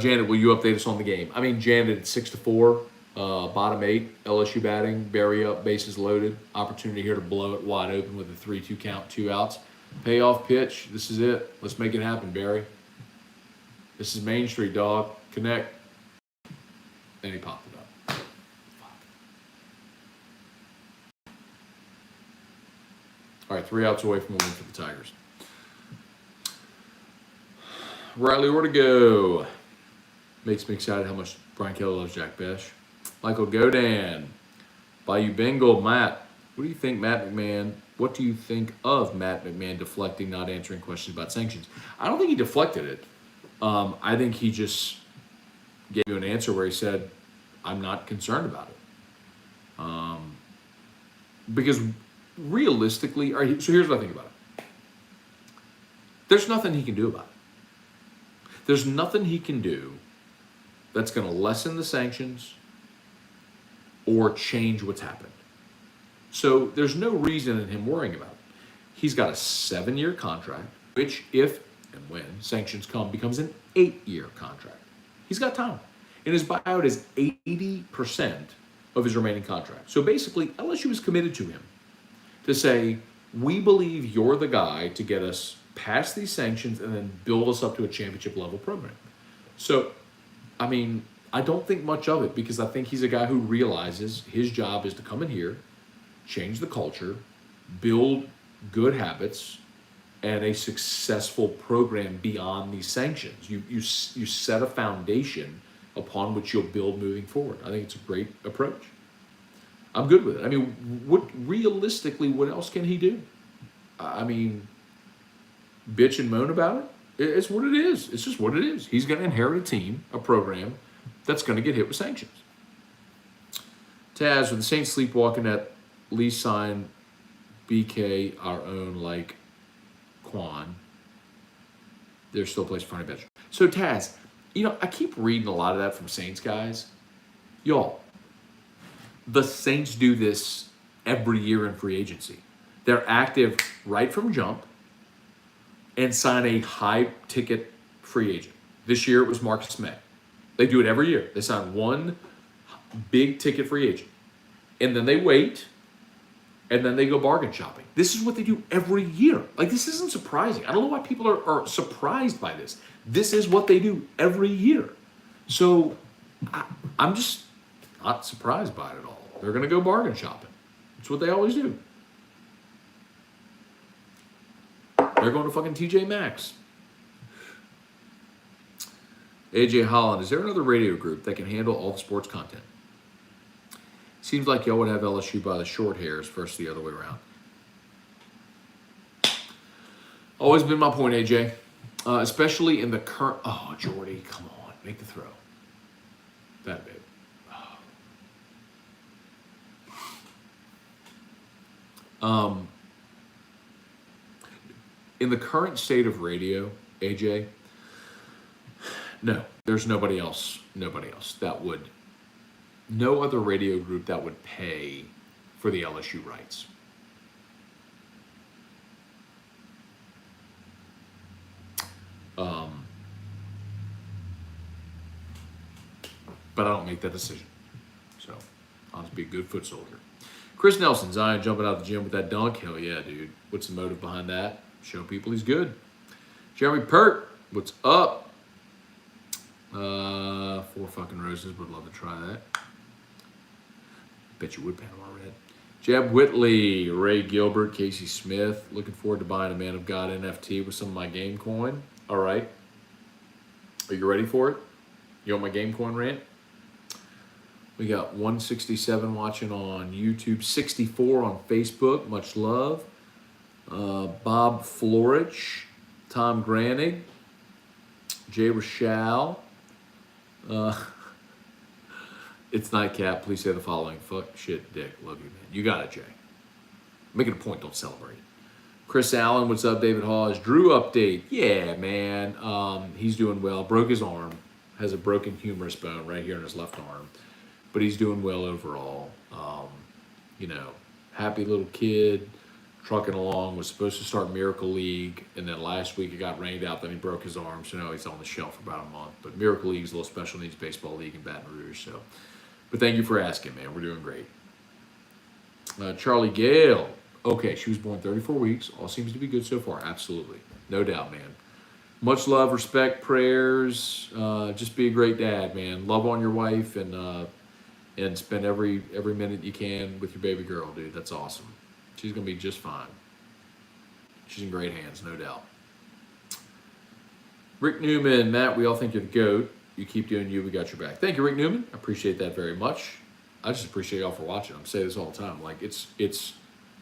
Janet, will you update us on the game? I mean, Janet, it's 6-4, bottom 8, LSU batting, Barry up, bases loaded. Opportunity here to blow it wide open with a 3-2 count, 2 outs. Payoff pitch. This is it. Let's make it happen, Barry. This is Main Street, dog. Connect. Then he popped it up. All right, 3 outs away from a win for the Tigers. Riley Ortego. Makes me excited how much Brian Kelly loves Jack Besh. Michael Godan. Bayou Bengal. Matt. What do you think, Matt McMahon? What do you think of Matt McMahon deflecting, not answering questions about sanctions? I don't think he deflected it. I think he just gave you an answer where he said, I'm not concerned about it. Because realistically, all right, so here's what I think about it. There's nothing he can do about it. There's nothing he can do that's going to lessen the sanctions or change what's happened. So there's no reason in him worrying about it. He's got a 7-year contract, which if and when sanctions come, becomes an 8-year contract. He's got time. And his buyout is 80% of his remaining contract. So basically, LSU is committed to him to say, we believe you're the guy to get us past these sanctions and then build us up to a championship level program. So, I mean, I don't think much of it because I think he's a guy who realizes his job is to come in here, change the culture, build good habits, and a successful program beyond these sanctions. You set a foundation upon which you'll build moving forward. I think it's a great approach. I'm good with it. I mean, realistically, what else can he do? I mean, bitch and moan about it? It's what it is. It's just what it is. He's going to inherit a team, a program, that's going to get hit with sanctions. Taz, with the Saints sleepwalking at least sign BK our own like Quan. There's still a place for funny bench. So Taz, I keep reading a lot of that from Saints guys. Y'all, the Saints do this every year in free agency. They're active right from jump and sign a high-ticket free agent. This year it was Marcus May. They do it every year. They sign one big-ticket free agent. And then they wait, and then they go bargain shopping. This is what they do every year. Like, this isn't surprising. I don't know why people are surprised by this. This is what they do every year. So I'm just not surprised by it at all. They're going to go bargain shopping. It's what they always do. They're going to fucking TJ Maxx. AJ Holland, is there another radio group that can handle all the sports content? Seems like y'all would have LSU by the short hairs versus the other way around. Always been my point, AJ. Especially in the current... Oh, Jordy, come on. Make the throw. That big. In the current state of radio, AJ, no, there's nobody else that would no other radio group that would pay for the LSU rights. But I don't make that decision. So I'll just be a good foot soldier. Chris Nelson, Zion jumping out the gym with that dunk. Hell yeah, dude. What's the motive behind that? Show people he's good. Jeremy Pert, what's up? 4 fucking roses. Would love to try that. Bet you would, Panama Red. Jeb Whitley, Ray Gilbert, Casey Smith. Looking forward to buying a Man of God NFT with some of my game coin. All right. Are you ready for it? You want my game coin rant? We got 167 watching on YouTube, 64 on Facebook. Much love. Bob Florich, Tom Granig, Jay Rochelle. It's Nightcap. Please say the following. Fuck, shit, dick. Love you, man. You got it, Jay. Make it a point. Don't celebrate. Chris Allen, what's up? David Hawes. Drew update. Yeah, man. He's doing well. Broke his arm. Has a broken humerus bone right here in his left arm. But he's doing well overall. Happy little kid, trucking along, was supposed to start Miracle League, and then last week it got rained out, then he broke his arm, so now he's on the shelf for about a month. But Miracle League is a little special needs baseball league in Baton Rouge, so. But thank you for asking, man. We're doing great. Charlie Gale. Okay, she was born 34 weeks. All seems to be good so far. Absolutely. No doubt, man. Much love, respect, prayers. Just be a great dad, man. Love on your wife and spend every minute you can with your baby girl, dude. That's awesome. She's going to be just fine. She's in great hands, no doubt. Rick Newman, Matt, we all think you're the GOAT. You keep doing you. We got your back. Thank you, Rick Newman. I appreciate that very much. I just appreciate y'all for watching. I'm saying this all the time. Like, it's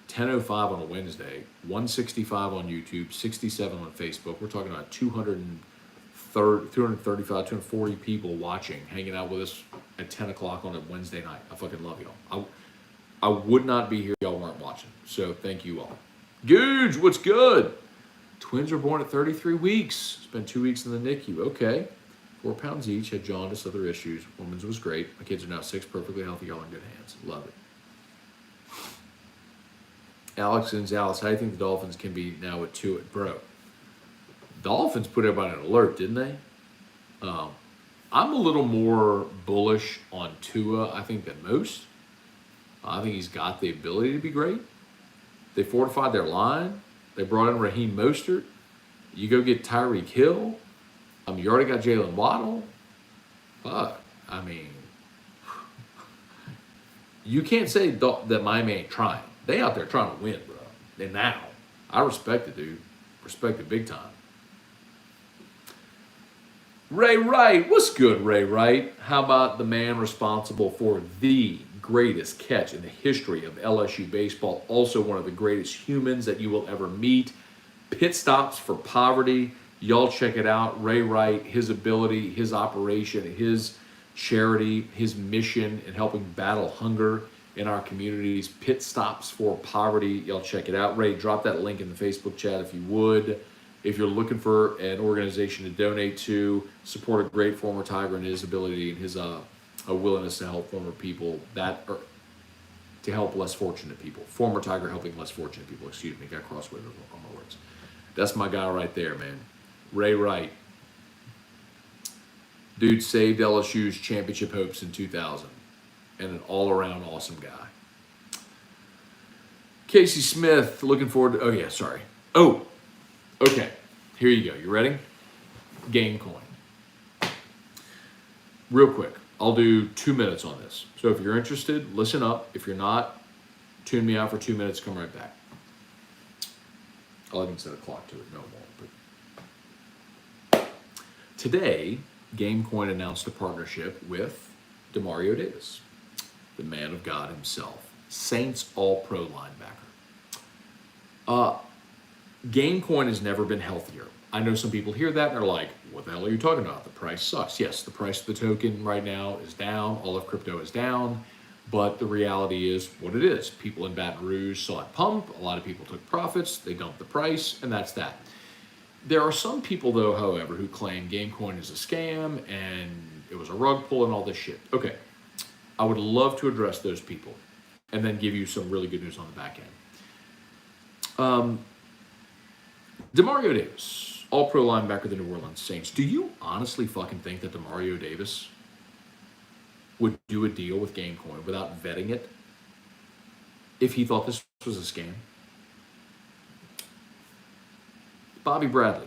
10:05 on a Wednesday, 165 on YouTube, 67 on Facebook. We're talking about 235, 240 people watching, hanging out with us at 10 o'clock on a Wednesday night. I fucking love y'all. I would not be here if y'all weren't watching. So thank you all. Googe, what's good? Twins were born at 33 weeks. Spent 2 weeks in the NICU. Okay. 4 pounds each, had jaundice, other issues. Woman's was great. My kids are now 6, perfectly healthy. Y'all in good hands. Love it. Alex and Alice, how do you think the Dolphins can be now with Tua? Bro, Dolphins put everybody on alert, didn't they? I'm a little more bullish on Tua, I think, than most. I think he's got the ability to be great. They fortified their line. They brought in Raheem Mostert. You go get Tyreek Hill. You already got Jalen Waddle. Fuck. I mean, you can't say that Miami ain't trying. They out there trying to win, bro. And now, I respect it, dude. Respect it big time. Ray Wright. What's good, Ray Wright? How about the man responsible for the greatest catch in the history of LSU baseball? Also one of the greatest humans that you will ever meet. Pit Stops for Poverty. Y'all check it out. Ray Wright, his ability, his operation, his charity, his mission in helping battle hunger in our communities. Pit Stops for Poverty. Y'all check it out. Ray, drop that link in the Facebook chat if you would. If you're looking for an organization to donate to, support a great former Tiger and his ability and his a willingness to help former people to help less fortunate people. Former Tiger helping less fortunate people. Excuse me, got crossword on my words. That's my guy right there, man. Ray Wright. Dude saved LSU's championship hopes in 2000. And an all-around awesome guy. Casey Smith, looking forward to... Oh, yeah, sorry. Oh, okay. Here you go. You ready? Game coin. Real quick. I'll do 2 minutes on this. So if you're interested, listen up. If you're not, tune me out for 2 minutes. Come right back. I'll even set a clock to it. No more. But today, GameCoin announced a partnership with Demario Davis, the man of God himself, Saints All-Pro linebacker. GameCoin has never been healthier. I know some people hear that and they're like, what the hell are you talking about? The price sucks. Yes, the price of the token right now is down. All of crypto is down. But the reality is what it is. People in Baton Rouge saw it pump. A lot of people took profits. They dumped the price, and that's that. There are some people, though, however, who claim GameCoin is a scam and it was a rug pull and all this shit. Okay. I would love to address those people and then give you some really good news on the back end. Demario Davis, all-pro linebacker of the New Orleans Saints. Do you honestly fucking think that Demario Davis would do a deal with Gamecoin without vetting it if he thought this was a scam? Bobby Bradley.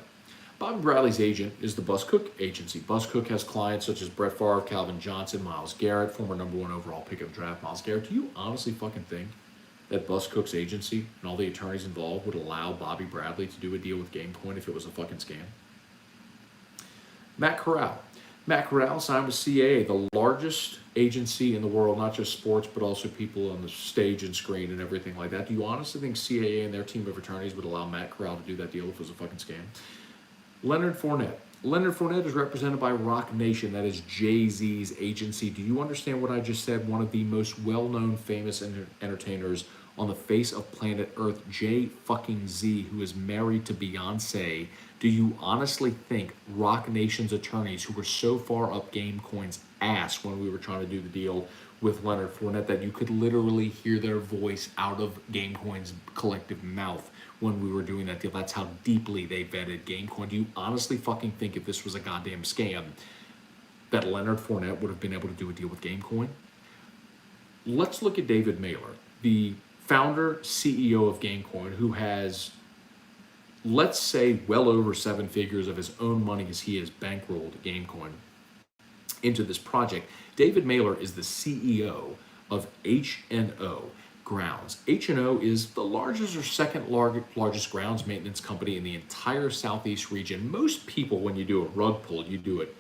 Bobby Bradley's agent is the Bus Cook agency. Bus Cook has clients such as Brett Favre, Calvin Johnson, Myles Garrett, former #1 overall pick of the draft, Myles Garrett. Do you honestly fucking think that Bus Cook's agency and all the attorneys involved would allow Bobby Bradley to do a deal with Gamecoin if it was a fucking scam? Matt Corral. Matt Corral signed with CAA, the largest agency in the world, not just sports, but also people on the stage and screen and everything like that. Do you honestly think CAA and their team of attorneys would allow Matt Corral to do that deal if it was a fucking scam? Leonard Fournette. Leonard Fournette is represented by Rock Nation. That is Jay-Z's agency. Do you understand what I just said? One of the most well-known, famous entertainers on the face of planet Earth, Jay-fucking-Z, who is married to Beyonce. Do you honestly think Rock Nation's attorneys, who were so far up Gamecoin's ass when we were trying to do the deal with Leonard Fournette, that you could literally hear their voice out of Gamecoin's collective mouth when we were doing that deal? That's how deeply they vetted Gamecoin. Do you honestly fucking think if this was a goddamn scam that Leonard Fournette would have been able to do a deal with Gamecoin? Let's look at David Mailer, the founder, CEO of Gamecoin, who has, let's say, well over 7 figures of his own money as he has bankrolled Gamecoin into this project. David Mailer is the CEO of H&O Grounds. H&O is the largest or second largest grounds maintenance company in the entire Southeast region. Most people, when you do a rug pull, you do it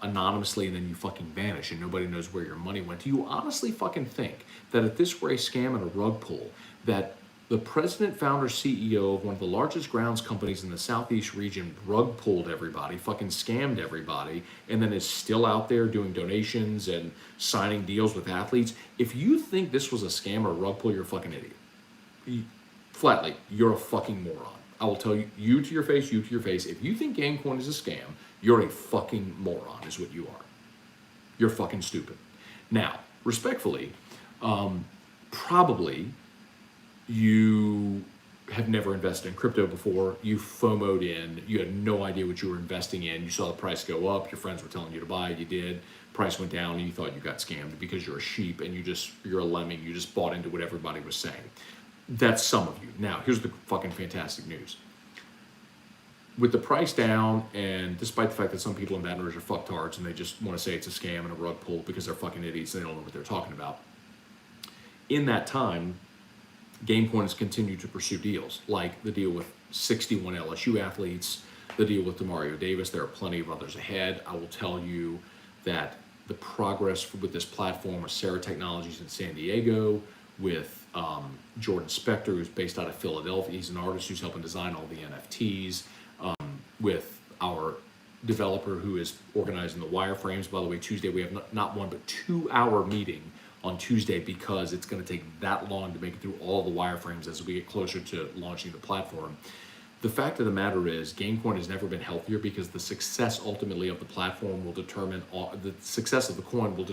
anonymously and then you fucking vanish and nobody knows where your money went. Do you honestly fucking think that if this were a scam and a rug pull, that the president, founder, CEO of one of the largest grounds companies in the Southeast region rug pulled everybody, fucking scammed everybody, and then is still out there doing donations and signing deals with athletes? If you think this was a scam or a rug pull, you're a fucking idiot. Flatly, you're a fucking moron. I will tell you to your face, if you think Gamecoin is a scam, you're a fucking moron is what you are. You're fucking stupid. Now, respectfully, probably you have never invested in crypto before. You FOMO'd in. You had no idea what you were investing in. You saw the price go up. Your friends were telling you to buy it. You did. Price went down and you thought you got scammed because you're a sheep and you're a lemming. You just bought into what everybody was saying. That's some of you. Now, here's the fucking fantastic news. With the price down, and despite the fact that some people in Baton Rouge are fucktards and they just want to say it's a scam and a rug pull because they're fucking idiots and they don't know what they're talking about. In that time, Gamecoin has continued to pursue deals, like the deal with 61 LSU athletes, the deal with Demario Davis. There are plenty of others ahead. I will tell you that the progress with this platform with Sarah Technologies in San Diego, with Jordan Spector, who's based out of Philadelphia. He's an artist who's helping design all the NFTs. With our developer who is organizing the wireframes. By the way, Tuesday we have not 1 but 2 hour meeting on Tuesday because it's going to take that long to make it through all the wireframes as we get closer to launching the platform. The fact of the matter is Gamecoin has never been healthier because the success ultimately of the platform will determine, the success of the coin will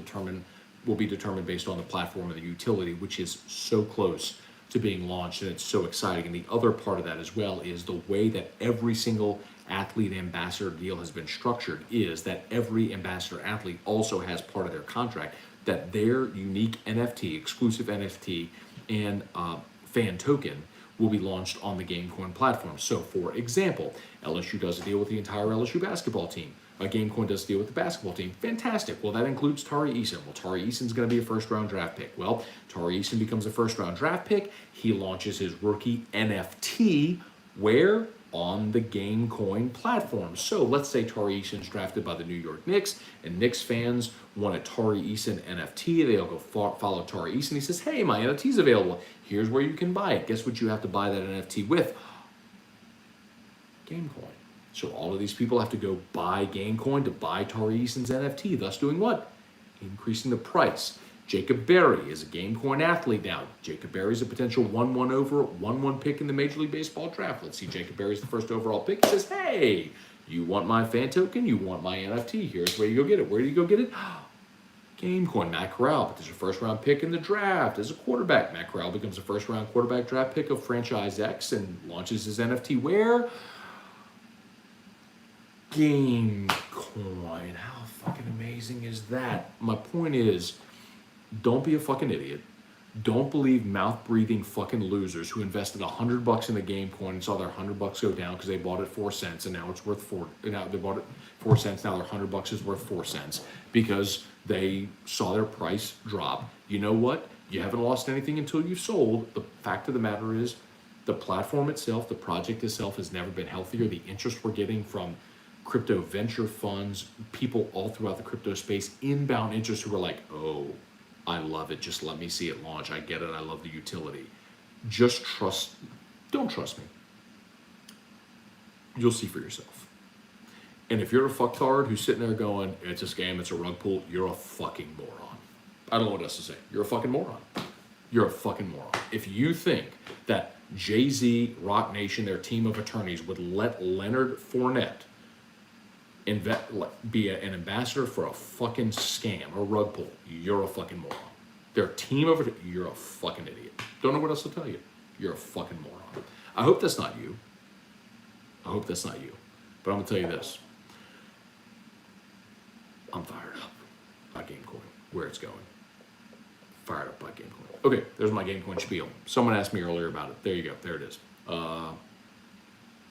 be determined based on the platform and the utility, which is so close to being launched, and it's so exciting. And the other part of that as well is the way that every single athlete ambassador deal has been structured is that every ambassador athlete also has part of their contract that their unique NFT, exclusive NFT, and fan token will be launched on the Gamecoin platform. So for example, LSU does a deal with the entire LSU basketball team. Gamecoin does a deal with the basketball team. Fantastic. Well, that includes Tari Eason. Well, Tari Eason's going to be a first-round draft pick. Well, Tari Eason becomes a first-round draft pick. He launches his rookie NFT where? On the Gamecoin platform. So let's say Tari Eason's drafted by the New York Knicks, and Knicks fans want a Tari Eason NFT. They'll go follow Tari Eason. He says, hey, my NFT's available. Here's where you can buy it. Guess what you have to buy that NFT with? Gamecoin. So all of these people have to go buy Gamecoin to buy Tari Eason's NFT, thus doing what? Increasing the price. Jacob Berry is a Gamecoin athlete now. Jacob Berry is a potential 1-1 pick in the Major League Baseball draft. Let's see, Jacob Berry's the first overall pick. He says, hey, you want my fan token? You want my NFT? Here's where you go get it. Where do you go get it? Gamecoin, Matt Corral, but there's a first round pick in the draft as a quarterback. Matt Corral becomes a first round quarterback draft pick of franchise X and launches his NFT where? Gamecoin. How fucking amazing is that? My point is, don't be a fucking idiot. Don't believe mouth-breathing fucking losers who invested $100 in a Gamecoin and saw their $100 go down because they bought it 4 cents and now it's worth 4. Now they bought it 4 cents. Now their $100 is worth 4 cents because they saw their price drop. You know what? You haven't lost anything until you've sold. The fact of the matter is, the platform itself, the project itself, has never been healthier. The interest we're getting from crypto venture funds, people all throughout the crypto space, inbound interest who are like, oh, I love it. Just let me see it launch. I get it. I love the utility. Just trust. Don't trust me. You'll see for yourself. And if you're a fucktard who's sitting there going, it's a scam, it's a rug pull, you're a fucking moron. I don't know what else to say. You're a fucking moron. You're a fucking moron. If you think that Jay-Z, Rock Nation, their team of attorneys would let Leonard Fournette be an ambassador for a fucking scam or rug pull, you're a fucking moron. Their team of you're a fucking idiot. Don't know what else to tell you. You're a fucking moron. I hope that's not you. I hope that's not you. But I'm gonna tell you this. I'm fired up by Gamecoin, where it's going. Fired up by Gamecoin. Okay, there's my Gamecoin spiel. Someone asked me earlier about it. There you go. There it is.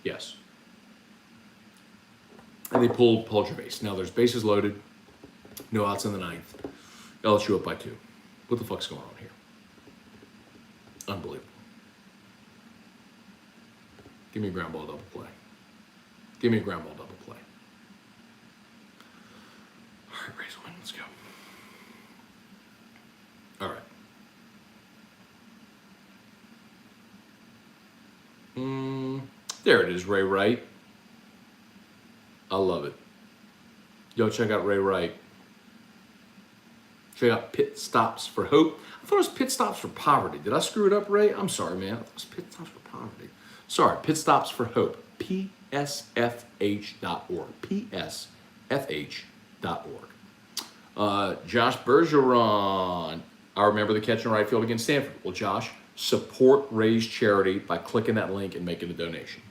Yes. And they pulled Paul Gervais. Now there's bases loaded, no outs in the ninth. LSU up by 2. What the fuck's going on here? Unbelievable. Give me a ground ball double play. Give me a ground ball double play. All right, Razorman, let's go. All right. There it is, Ray Wright. I love it. Yo, check out Ray Wright. Check out Pit Stops for Hope. I thought it was Pit Stops for Poverty. Did I screw it up, Ray? I'm sorry, man. I thought it was Pit Stops for Poverty. Sorry, Pit Stops for Hope. PSFH.org. PSFH.org. Josh Bergeron. I remember the catch in right field against Stanford. Well, Josh, support Ray's charity by clicking that link and making a donation.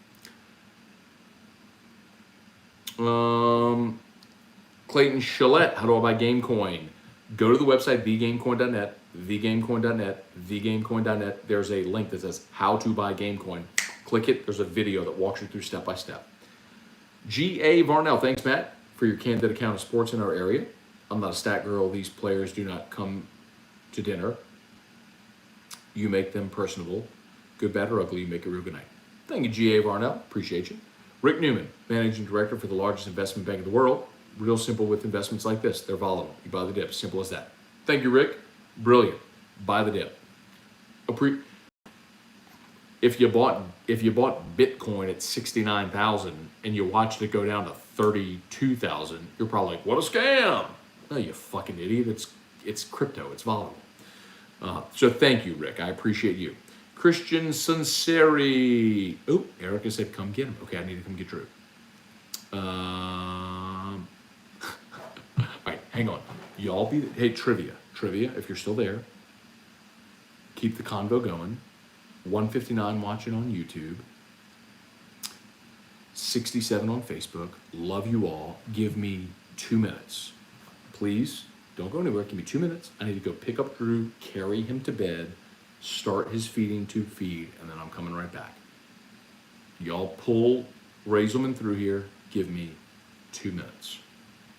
Clayton Shillette, how do I buy Gamecoin? Go to the website, thegamecoin.net, thegamecoin.net. There's a link that says how to buy Gamecoin. Click it. There's a video that walks you through step by step. G.A. Varnell, thanks, Matt, for your candid account of sports in our area. I'm not a stat girl. These players do not come to dinner. You make them personable. Good, bad, or ugly, you make a real good night. Thank you, G.A. Varnell. Appreciate you. Rick Newman, Managing Director for the largest investment bank in the world. Real simple with investments like this. They're volatile. You buy the dip. Simple as that. Thank you, Rick. Brilliant. Buy the dip. If you bought Bitcoin at 69,000 and you watched it go down to 32,000, you're probably like, what a scam. No, you fucking idiot. It's crypto. It's volatile. So thank you, Rick. I appreciate you. Christian Sinceri. Oh, Erica said, come get him. Okay, I need to come get Drew. All right, hang on. Y'all be, hey, trivia, if you're still there, keep the convo going. 159 watching on YouTube. 67 on Facebook. Love you all. Give me 2 minutes. Please, don't go anywhere. Give me 2 minutes. I need to go pick up Drew, carry him to bed, start his feeding tube feed, and then I'm coming right back. Y'all pull Razorman through here. Give me 2 minutes.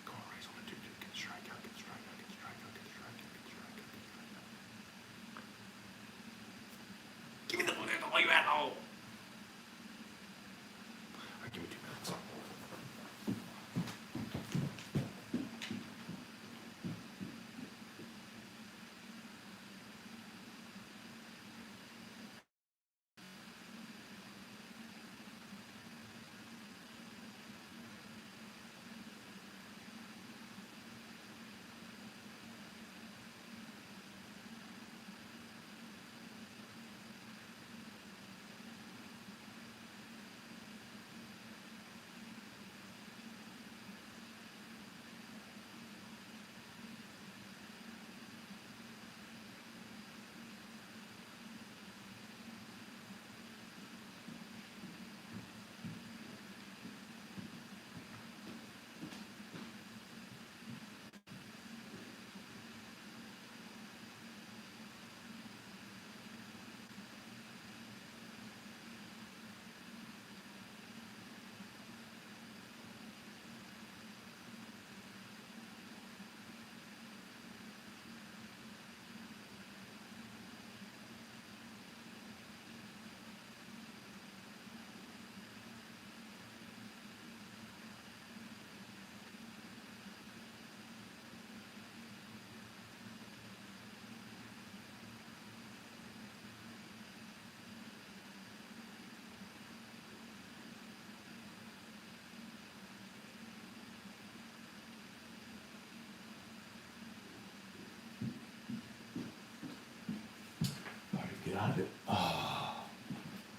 Come on, Razorman, dude, get the strikeout, get the strikeout, get the strikeout, get the strikeout, get the strikeout, get the strikeout. Give me the ball, you asshole! All right, give me 2 minutes.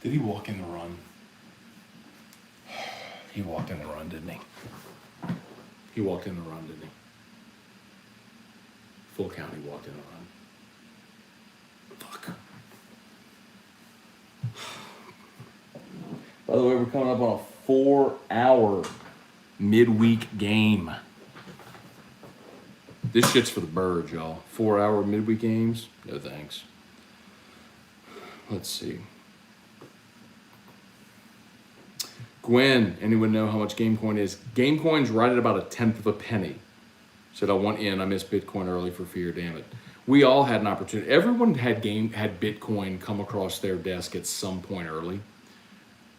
Did he walk in the run? He walked in the run, didn't he? He walked in the run, didn't he? Full count, he walked in the run. Fuck. By the way, we're coming up on a 4-hour midweek game. This shit's for the birds, y'all. 4-hour midweek games? No thanks. Let's see. Gwen, anyone know how much Gamecoin is? Gamecoin's right at about 1/10 of a penny. Said I want in. I missed Bitcoin early for fear. Damn it. We all had an opportunity. Everyone had Bitcoin come across their desk at some point early,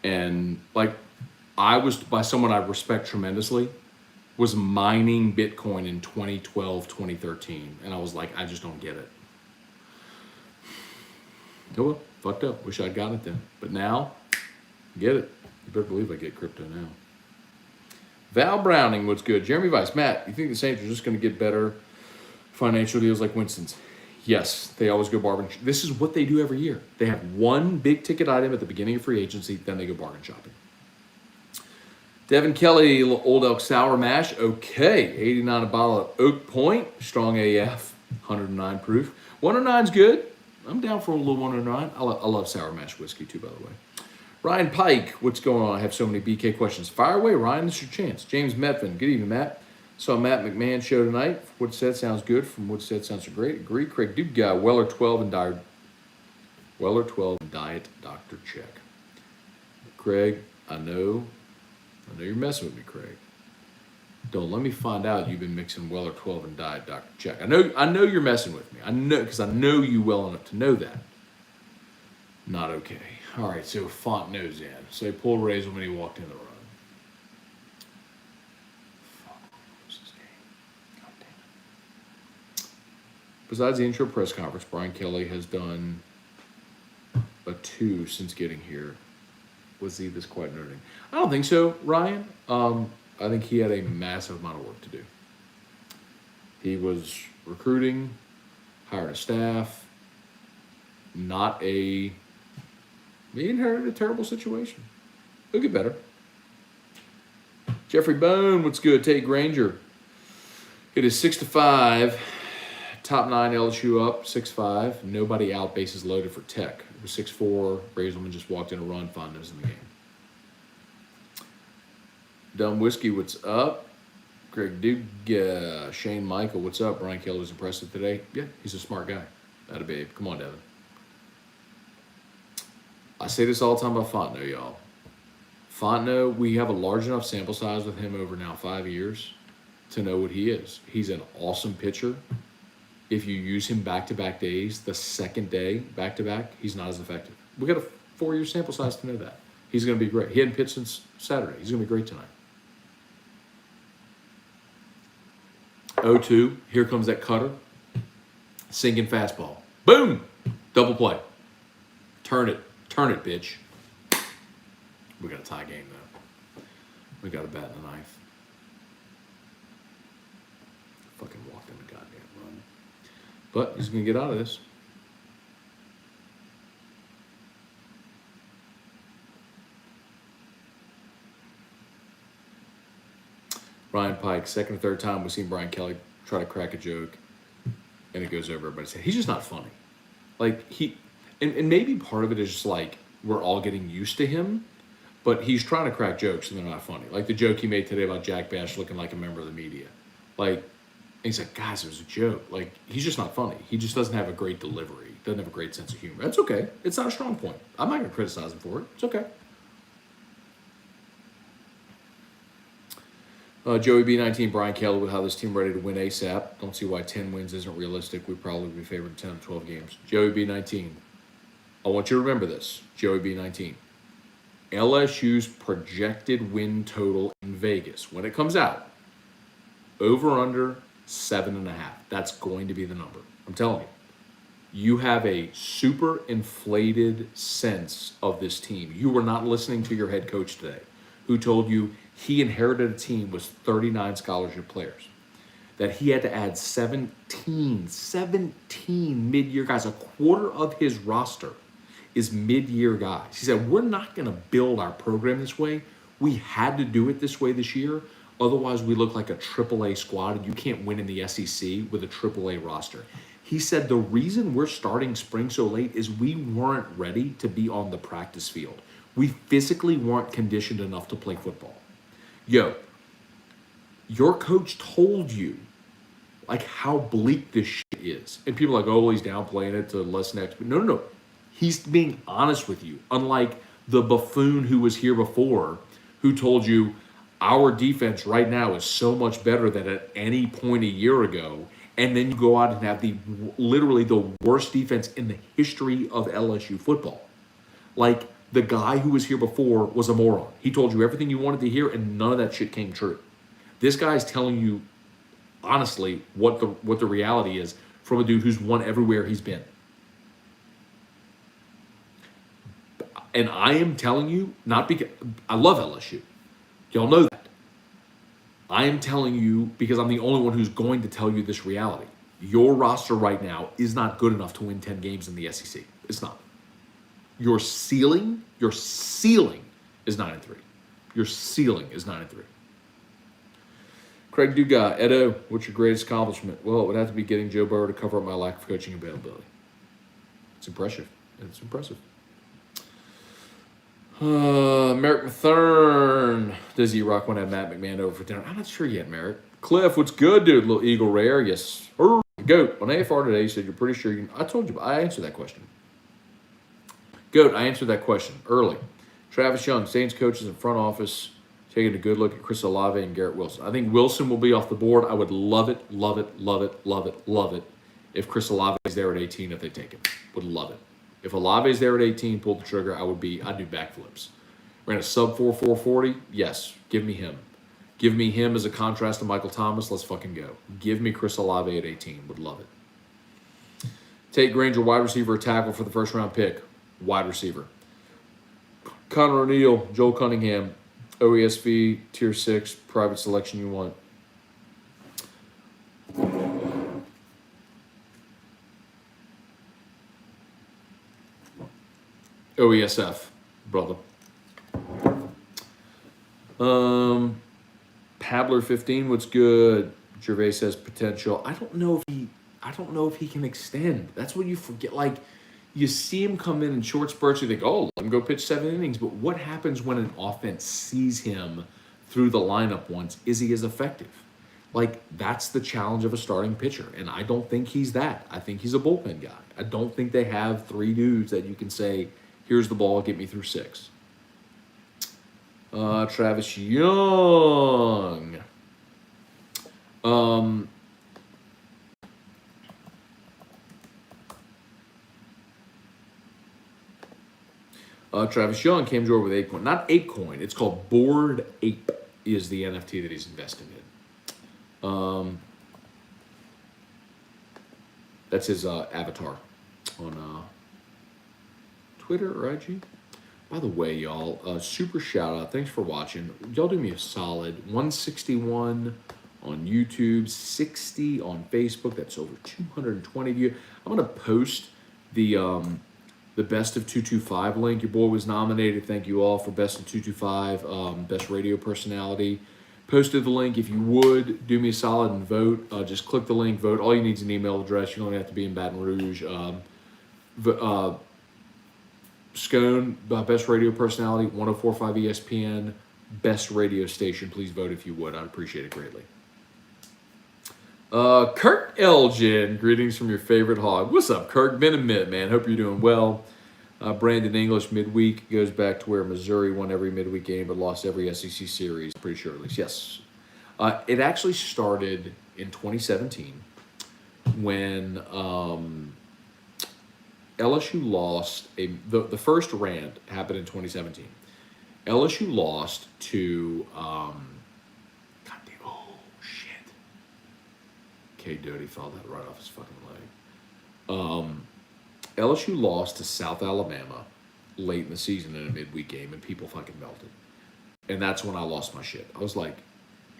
and like I was by someone I respect tremendously, was mining Bitcoin in 2012, 2013, and I was like, I just don't get it. Oh well, fucked up. Wish I'd got it then, but now, get it. You better believe I get crypto now. Val Browning, what's good? Jeremy Weiss, Matt, you think the Saints are just going to get better financial deals like Winston's? Yes, they always go bargain. This is what they do every year. They have one big ticket item at the beginning of free agency, then they go bargain shopping. Devin Kelly, Old Elk Sour Mash, okay. 89 a bottle of Oak Point, strong AF, 109 proof. 109's good. I'm down for a little 109. I love Sour Mash whiskey too, by the way. Ryan Pike, what's going on? I have so many BK questions. Fire away, Ryan. This is your chance. James Metvin, good evening, Matt. Saw Matt McMahon show tonight. What said sounds good. From what said sounds great. Agree. Craig Duke guy. Weller 12 and diet. Weller 12 and diet. Doctor check. Craig, I know you're messing with me, Craig. Don't let me find out you've been mixing Weller 12 and diet. Doctor check. I know you're messing with me. I know because I know you well enough to know that. Not okay. All right, so Fontenot's in. So he pulled Razor when he walked in the run. Fuck, what was his name? God damn it. Besides the intro press conference, Brian Kelly has done a 2 since getting here. Was he this quite noting? I don't think so, Ryan. I think he had a massive amount of work to do. He was recruiting, hired a staff, he inherited a terrible situation. He'll get better. Jeffrey Bone, what's good? Tate Granger. It is 6-5. Top 9 LSU up, 6-5. Nobody out, bases loaded for Tech. It was 6-4. Brazelman just walked in a run, Fonda's in the game. Dumb Whiskey, what's up? Greg Duke, Shane Michael, what's up? Brian Kelly was impressive today. Yeah, he's a smart guy. Atta babe. Come on, Devin. I say this all the time about Fontenot, y'all. Fontenot, we have a large enough sample size with him over now 5 years to know what he is. He's an awesome pitcher. If you use him back-to-back days, the second day back-to-back, he's not as effective. We got a 4-year sample size to know that. He's going to be great. He hadn't pitched since Saturday. He's going to be great tonight. 0-2. Here comes that cutter. Sinking fastball. Boom! Double play. Turn it, bitch. We got a tie game, though. We got a bat and a knife. Fucking walked in the goddamn run. But he's going to get out of this. Ryan Pike, second or third time we've seen Brian Kelly try to crack a joke, and it goes over everybody's head. He's just not funny. Like, and maybe part of it is just like we're all getting used to him, but he's trying to crack jokes and they're not funny. Like the joke he made today about Jack Bash looking like a member of the media. Like, and he's like, guys, it was a joke. Like, he's just not funny. He just doesn't have a great delivery. Doesn't have a great sense of humor. That's okay. It's not a strong point. I'm not going to criticize him for it. It's okay. Joey B19, Brian Kelly with how this team ready to win ASAP. Don't see why 10 wins isn't realistic. We'd probably be favored in 10 to 12 games. Joey B19, I want you to remember this. Joey B19, LSU's projected win total in Vegas, when it comes out, over under 7.5. That's going to be the number. I'm telling you. You have a super inflated sense of this team. You were not listening to your head coach today, who told you he inherited a team with 39 scholarship players, that he had to add 17 mid-year guys, a quarter of his roster. is mid-year guys. He said, we're not going to build our program this way. We had to do it this way this year. Otherwise, we look like a AAA squad, and you can't win in the SEC with a AAA roster. He said the reason we're starting spring so late is we weren't ready to be on the practice field. We physically weren't conditioned enough to play football. Yo, your coach told you like how bleak this shit is. And people are like, oh, well, he's downplaying it to less next. No. He's being honest with you. Unlike the buffoon who was here before, who told you our defense right now is so much better than at any point a year ago. And then you go out and have literally the worst defense in the history of LSU football. Like, the guy who was here before was a moron. He told you everything you wanted to hear, and none of that shit came true. This guy's telling you, honestly, what the reality is from a dude who's won everywhere he's been. And I am telling you, not because I love LSU. Y'all know that. I am telling you because I'm the only one who's going to tell you this reality. Your roster right now is not good enough to win 10 games in the SEC. It's not. Your ceiling is 9-3. Your ceiling is 9-3. Craig Dugas, Edo, what's your greatest accomplishment? Well, it would have to be getting Joe Burrow to cover up my lack of coaching availability. It's impressive. It's impressive. Merrick Mathern. Does E-Rock want to have Matt McMahon over for dinner? I'm not sure yet, Merrick. Cliff, what's good, dude? Little Eagle Rare. Yes. Goat, on AFR today, you said you're pretty sure you... I told you, I answered that question. Goat, I answered that question early. Travis Young, Saints coaches in front office, taking a good look at Chris Olave and Garrett Wilson. I think Wilson will be off the board. I would love it if Chris Olave is there at 18 if they take him. Would love it. If Olave's there at 18, pull the trigger, I'd do backflips. Ran a sub 4.40? Yes, give me him. Give me him as a contrast to Michael Thomas. Let's fucking go. Give me Chris Olave at 18. Would love it. Tate Granger, wide receiver or tackle for the first round pick. Wide receiver. Connor O'Neill, Joel Cunningham, OESV, Tier 6, private selection you want. OESF, brother. Pabler 15, what's good? Gervais says potential. I don't know if he can extend. That's what you forget. Like, you see him come in short spurts, you think, oh, let him go pitch 7 innings. But what happens when an offense sees him through the lineup once? Is he as effective? Like, that's the challenge of a starting pitcher. And I don't think he's that. I think he's a bullpen guy. I don't think they have 3 dudes that you can say, here's the ball, get me through 6. Travis Young. Travis Young came to over with Apecoin. Not Apecoin. It's called Bored Ape is the NFT that he's investing in. That's his avatar on Twitter or IG. By the way, y'all, super shout out. Thanks for watching. Y'all do me a solid. 161 on YouTube, 60 on Facebook. That's over 220 of you. I'm going to post the Best of 225 link. Your boy was nominated. Thank you all for Best of 225, Best Radio Personality. Posted the link. If you would, do me a solid and vote. Just click the link, vote. All you need is an email address. You don't have to be in Baton Rouge. Scone, Best Radio Personality, 104.5 ESPN, Best Radio Station. Please vote if you would. I'd appreciate it greatly. Kirk Elgin, greetings from your favorite hog. What's up, Kirk? Been a minute, man. Hope you're doing well. Brandon English, midweek, goes back to where Missouri won every midweek game but lost every SEC series, pretty sure at least. Yes. It actually started in 2017 when LSU lost the first rant happened in 2017. LSU lost to K. Doty fouled that right off his fucking leg. LSU lost to South Alabama late in the season in a midweek game, and people fucking melted. And that's when I lost my shit. I was like,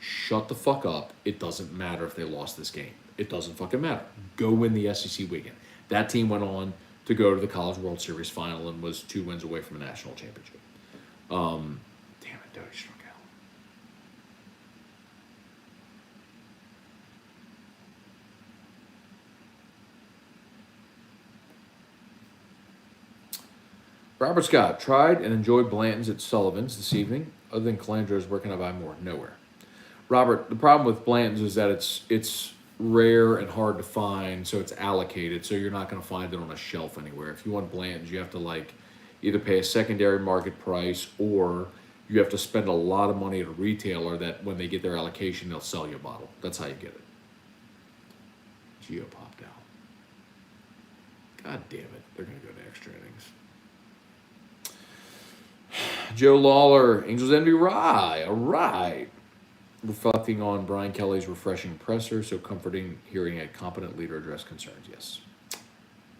shut the fuck up. It doesn't matter if they lost this game. It doesn't fucking matter. Go win the SEC weekend. That team went on to go to the College World Series final and was 2 wins away from a national championship. Damn it, Doty struck out. Robert Scott, tried and enjoyed Blanton's at Sullivan's this evening. Other than Calandro's, where can I buy more? Nowhere. Robert, the problem with Blanton's is that it's rare and hard to find, so it's allocated, so you're not going to find it on a shelf anywhere. If you want Blanton's, you have to either pay a secondary market price, or you have to spend a lot of money at a retailer that when they get their allocation, they'll sell you a bottle. That's how you get it. Geo popped out. God damn it. They're going to go to extra innings. Joe Lawler, Angels Envy Rye. All right. Reflecting on Brian Kelly's refreshing presser, so comforting hearing a competent leader address concerns. Yes.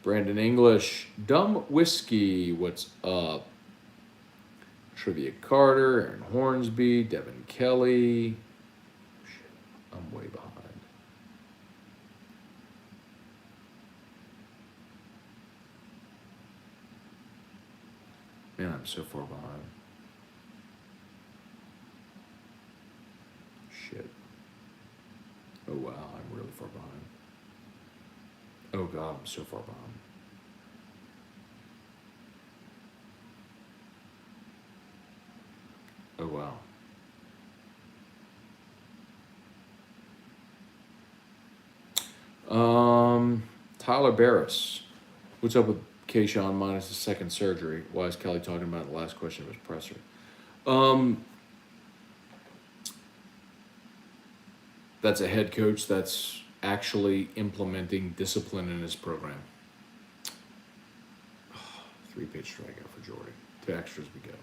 Brandon English, Dumb Whiskey, what's up? Trivia Carter, Aaron Hornsby, Devin Kelly. Shit, I'm way behind. Man, I'm so far behind. Shit. Oh, wow, I'm really far behind. Oh, God, I'm so far behind. Oh, wow. Tyler Barris. What's up with Kayshawn minus the second surgery? Why is Kelly talking about it? The last question of his presser? That's a head coach that's actually implementing discipline in his program. 3-pitch strikeout for Jordy. 2 extras we go.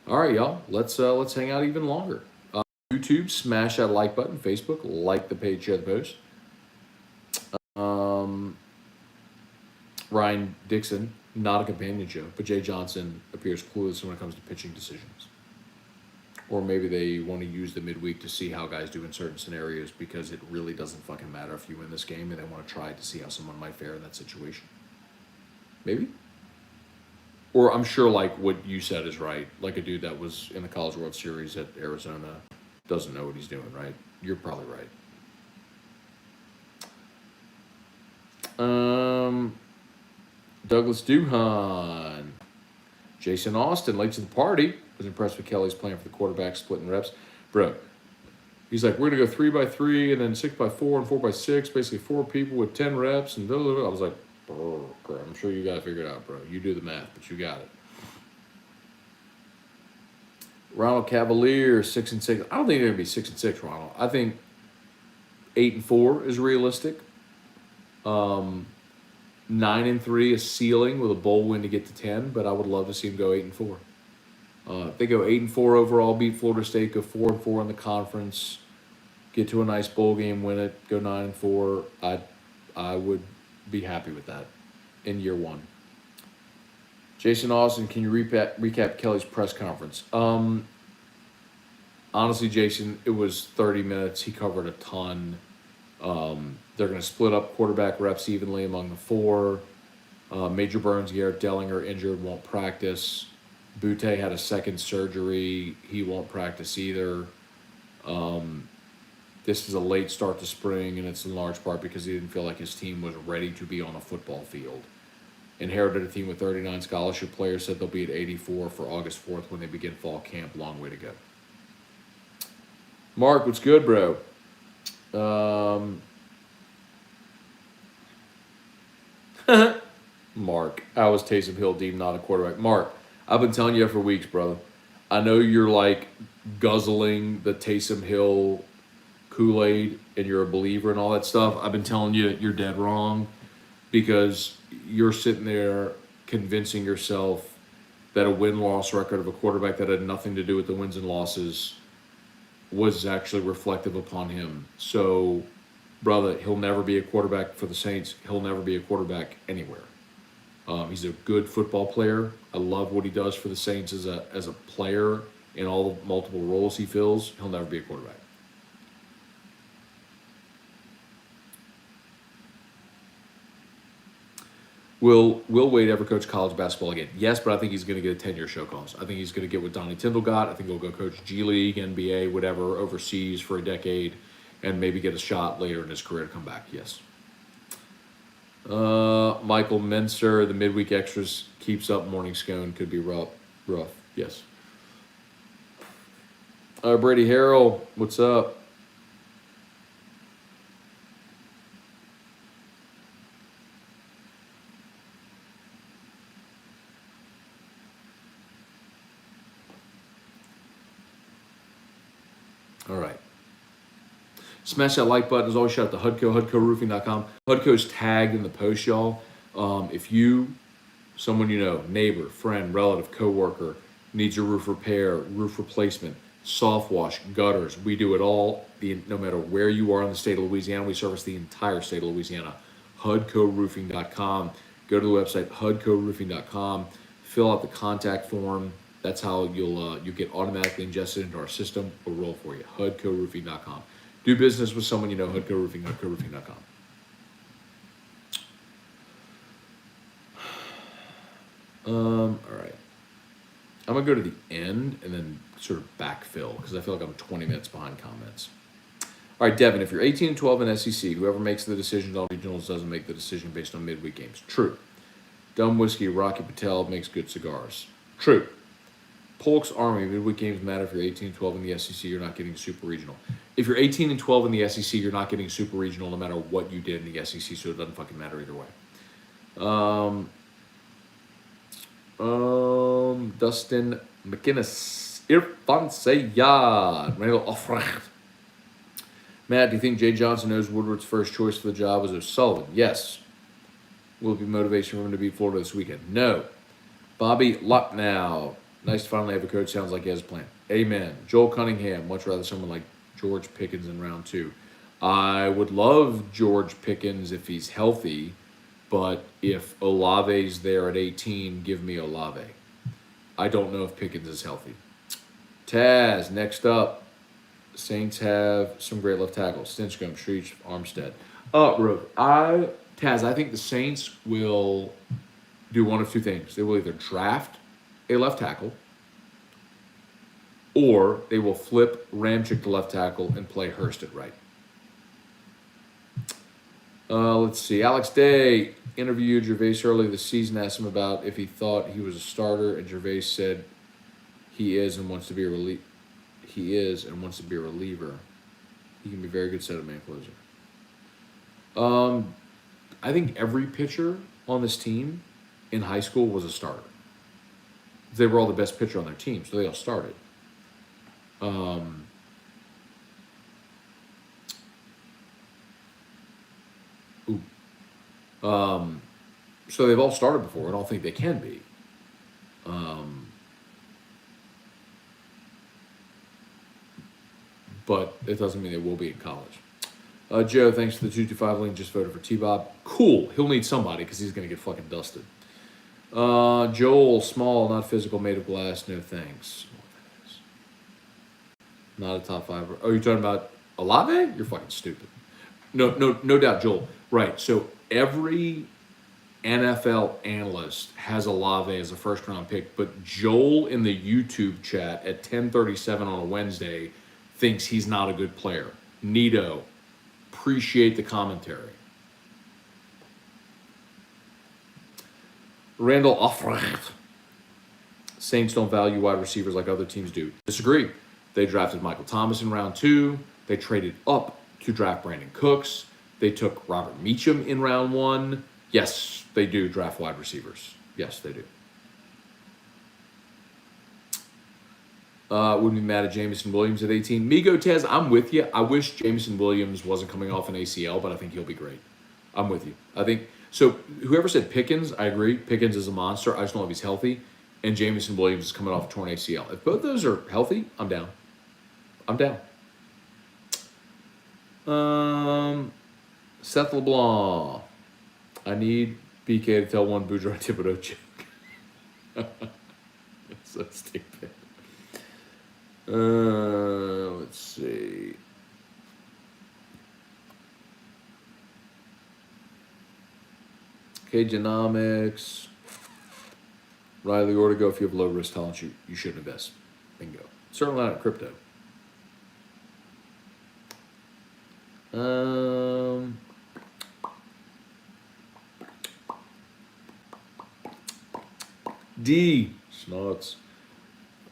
All right, y'all. Let's hang out even longer. YouTube, smash that like button. Facebook, like the page, share the post. Ryan Dixon, not a companion show, but Jay Johnson appears clueless when it comes to pitching decisions. Or maybe they want to use the midweek to see how guys do in certain scenarios, because it really doesn't fucking matter if you win this game, and they want to try to see how someone might fare in that situation. Maybe? Or I'm sure like what you said is right. Like a dude that was in the College World Series at Arizona doesn't know what he's doing, right? You're probably right. Douglas Duhan. Jason Austin, late to the party. Was impressed with Kelly's plan for the quarterback splitting reps. Bro, he's like, we're going to go 3x3 and then 6x4 and 4x6. Basically 4 people with 10 reps. And blah, blah, blah. I was like, bro, I'm sure you got it figured out, bro. You do the math, but you got it. Ronald Cavalier, 6-6. I don't think they're going to be 6-6, Ronald. I think 8-4 is realistic. 9-3 is ceiling with a bowl win to get to 10, but I would love to see them go 8-4. If they go 8-4 overall, beat Florida State, go 4-4 in the conference, get to a nice bowl game, win it, go 9-4. I would be happy with that in year 1. Jason Austin, can you recap Kelly's press conference? Honestly, Jason, it was 30 minutes. He covered a ton. They're going to split up quarterback reps evenly among the 4. Major Burns, Garrett Dellinger injured, won't practice. Butte had a second surgery. He won't practice either. This is a late start to spring, and it's in large part because he didn't feel like his team was ready to be on a football field. Inherited a team with 39 scholarship players, said they'll be at 84 for August 4th when they begin fall camp. Long way to go. Mark, what's good, bro? Mark, I was Taysom Hill deemed not a quarterback. Mark, I've been telling you for weeks, brother. I know you're like guzzling the Taysom Hill Kool-Aid and you're a believer and all that stuff. I've been telling you you're dead wrong, because you're sitting there convincing yourself that a win-loss record of a quarterback that had nothing to do with the wins and losses was actually reflective upon him. So, brother, he'll never be a quarterback for the Saints. He'll never be a quarterback anywhere. He's a good football player. I love what he does for the Saints as a player in all the multiple roles he fills. He'll never be a quarterback. Will Wade ever coach college basketball again? Yes, but I think he's going to get a 10-year show cause. I think he's going to get what Donnie Tyndall got. I think he'll go coach G League, NBA, whatever, overseas for a decade, and maybe get a shot later in his career to come back. Yes. Michael Menser, the midweek extras keeps up morning scone. Could be rough. Yes. Brady Harrell, what's up? All right. Smash that like button. As always, shout out to Hudco, HudcoRoofing.com. Hudco's tagged in the post, y'all. If you, someone you know, neighbor, friend, relative, coworker, needs your roof repair, roof replacement, soft wash, gutters, we do it all. No matter where you are in the state of Louisiana, we service the entire state of Louisiana. HudcoRoofing.com. Go to the website, HudcoRoofing.com. Fill out the contact form. That's how you'll get automatically ingested into our system. We'll roll for you. HudcoRoofing.com. Do business with someone you know. HUDCO Roofing, HudcoRoofing.com. All right. I'm gonna go to the end and then sort of backfill because I feel like I'm 20 minutes behind comments. All right, Devin, if you're 18 and 12 in SEC, whoever makes the decision on regionals doesn't make the decision based on midweek games. True. Dumb whiskey, Rocky Patel makes good cigars. True. Polk's Army, midweek games matter if you're 18 and 12 in the SEC, you're not getting super regional. If you're 18 and 12 in the SEC, you're not getting super regional no matter what you did in the SEC, so it doesn't fucking matter either way. Dustin McInnes, Irfan Sayyad, Randall Offrecht. Matt, do you think Jay Johnson knows Woodward's first choice for the job was O'Sullivan? Yes. Will it be motivation for him to beat Florida this weekend? No. Bobby Lucknow. Nice to finally have a coach. Sounds like he has a plan. Amen. Joel Cunningham. Much rather someone like George Pickens in round 2. I would love George Pickens if he's healthy, but if Olave's there at 18, give me Olave. I don't know if Pickens is healthy. Taz, next up. Saints have some great left tackles. Stinchcomb, Streech, Armstead. Taz, I think the Saints will do one of two things. They will either draft a left tackle, or they will flip Ramchick to left tackle and play Hurst at right. Let's see. Alex Day interviewed Gervais early this season, asked him about if he thought he was a starter, and Gervais said he is and wants to be a reliever. He is and wants to be a reliever. He can be a very good setup man closer. I think every pitcher on this team in high school was a starter. They were all the best pitcher on their team, so they all started. So they've all started before. I don't think they can be. But it doesn't mean they will be in college. Joe, thanks for the 225 link. Just voted for T-Bob. Cool. He'll need somebody because he's going to get fucking dusted. Joel, small, not physical, made of glass. No thanks. Not a top 5. Oh, you're talking about Olave? You're fucking stupid. No doubt, Joel. Right. So every NFL analyst has Olave as a first-round pick, but Joel in the YouTube chat at 10:37 on a Wednesday thinks he's not a good player. Nito, appreciate the commentary. Randall Offrecht. Saints don't value wide receivers like other teams do. Disagree. They drafted Michael Thomas in round 2. They traded up to draft Brandon Cooks. They took Robert Meacham in round 1. Yes, they do draft wide receivers. Yes, they do. Wouldn't be mad at Jameson Williams at 18. Migo Tez, I'm with you. I wish Jameson Williams wasn't coming off an ACL, but I think he'll be great. I'm with you. I think so. Whoever said Pickens, I agree. Pickens is a monster. I just don't know if he's healthy. And Jameson Williams is coming off a torn ACL. If both those are healthy, I'm down. Seth LeBlanc. I need BK to tell one Boudreaux Thibodeau joke. So stupid. Let's see. Cagenomics. Riley, or to go if you have low risk tolerance, you shouldn't invest. Bingo. Certainly not in crypto. D. Snots.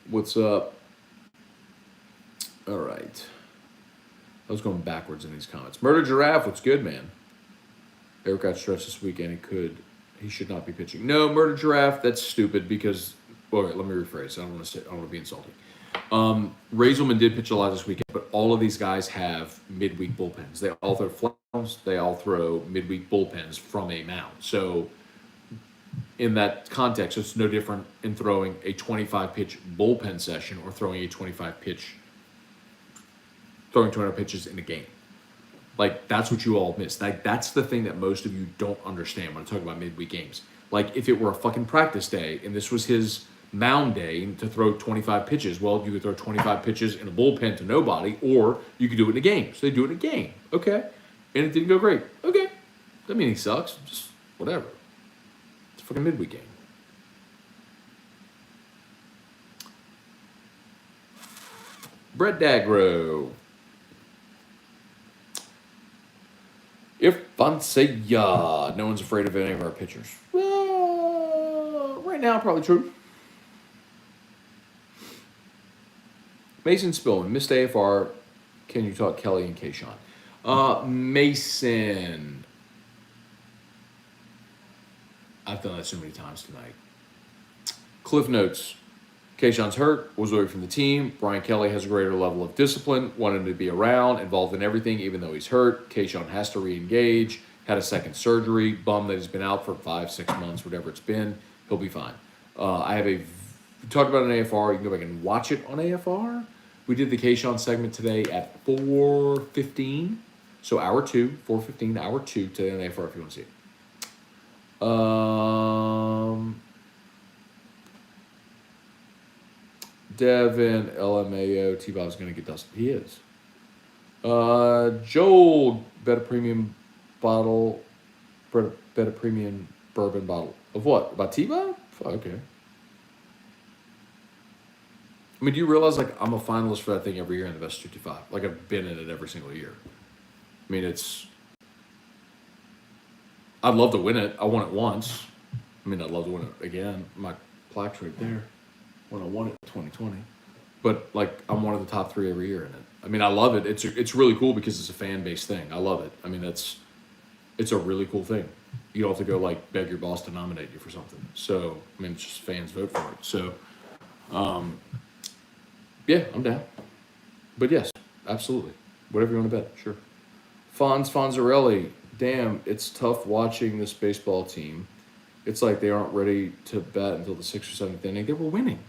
What's up? All right. I was going backwards in these comments. Murder Giraffe, what's good, man? Eric got stretched this weekend. He should not be pitching. No, Murder Giraffe, that's stupid because, all right, let me rephrase. I don't want to be insulting. Razelman did pitch a lot this weekend, but all of these guys have midweek bullpens. They all throw flowers. They all throw midweek bullpens from a mound. So in that context, it's no different in throwing a 25-pitch bullpen session or throwing 25 pitches in a game. Like, that's what you all miss. Like, that's the thing that most of you don't understand when I talk about midweek games. Like, if it were a fucking practice day and this was his mound day to throw 25 pitches, well, you could throw 25 pitches in a bullpen to nobody, or you could do it in a game. So they do it in a game. Okay. And it didn't go great. Okay. Doesn't mean he sucks. Just whatever. It's a fucking midweek game. Brett Dagro. If Fonseca, no one's afraid of any of our pitchers. Well, right now, probably true. Mason Spillman, missed AFR. Can you talk Kelly and Kayshawn? Mason. I've done that so many times tonight. Cliff notes. Kayshawn's hurt, was away from the team. Brian Kelly has a greater level of discipline, wanted to be around, involved in everything, even though he's hurt. Kayshawn has to re-engage, had a second surgery, bummed that he's been out for 5-6 months, whatever it's been. He'll be fine. We talked about an AFR. You can go back and watch it on AFR. We did the Kayshawn segment today at 4:15. So hour 2, 4:15, hour 2 today on AFR if you want to see it. Devin, LMAO, T-Bob's going to get dusted. He is. Joel, bet a premium bottle, bet a premium bourbon bottle. Of what? About T-Bob? Okay. I mean, do you realize, like, I'm a finalist for that thing every year in the Best 225? Like, I've been in it every single year. I mean, I'd love to win it. I won it once. I mean, I'd love to win it again. My plaque's right there. When I won it in 2020. But, like, I'm one of the top 3 every year in it. I mean, I love it. It's really cool because it's a fan-based thing. I love it. I mean, it's a really cool thing. You don't have to go, like, beg your boss to nominate you for something. So, I mean, it's just fans vote for it. So, yeah, I'm down. But, yes, absolutely. Whatever you want to bet, sure. Fonzarelli, damn, it's tough watching this baseball team. It's like they aren't ready to bat until the 6th or 7th inning. They were winning.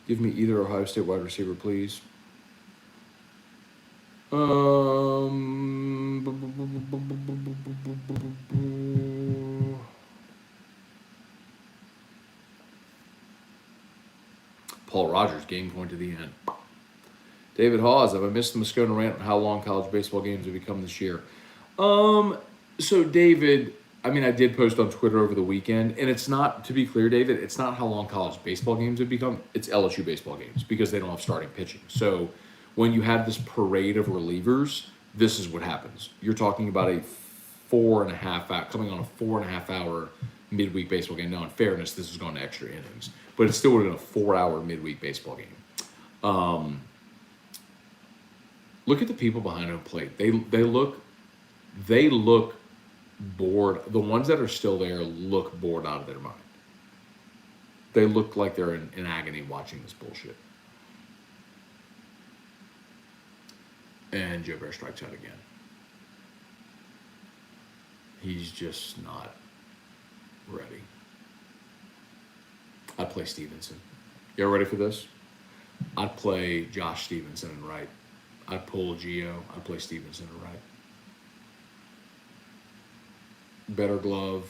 Give me either Ohio State wide receiver, please. Paul Rogers, game point to the end. David Hawes, have I missed the Scone rant on how long college baseball games have become this year? So David, I mean, I did post on Twitter over the weekend, and it's not, to be clear, David, it's not how long college baseball games have become. It's LSU baseball games because they don't have starting pitching. So when you have this parade of relievers, this is what happens. You're talking about a 4.5 hour, coming on a 4.5 hour midweek baseball game. Now, in fairness, this has gone to extra innings, but it still would have been a 4-hour midweek baseball game. Look at the people behind home plate. They look bored. The ones that are still there look bored out of their mind. They look like they're in agony watching this bullshit. And Joe Bear strikes out again. He's just not ready. I'd play Stevenson. You all ready for this? I'd play Josh Stevenson in right. I'd pull Gio. I'd play Stevenson in right. Better glove.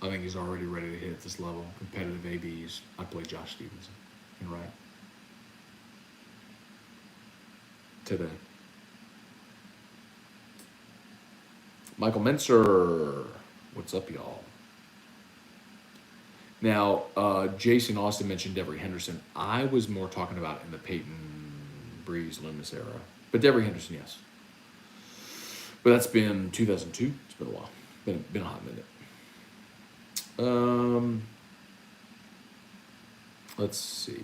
I think he's already ready to hit at this level. Competitive ABs. I'd play Josh Stevenson in right. Today. Michael Menser. What's up, y'all? Now, Jason Austin mentioned Devery Henderson. I was more talking about in the Peyton, Breeze, Loomis era. But Devery Henderson, yes. But that's been 2002. It's been a while. Been a hot minute. Let's see.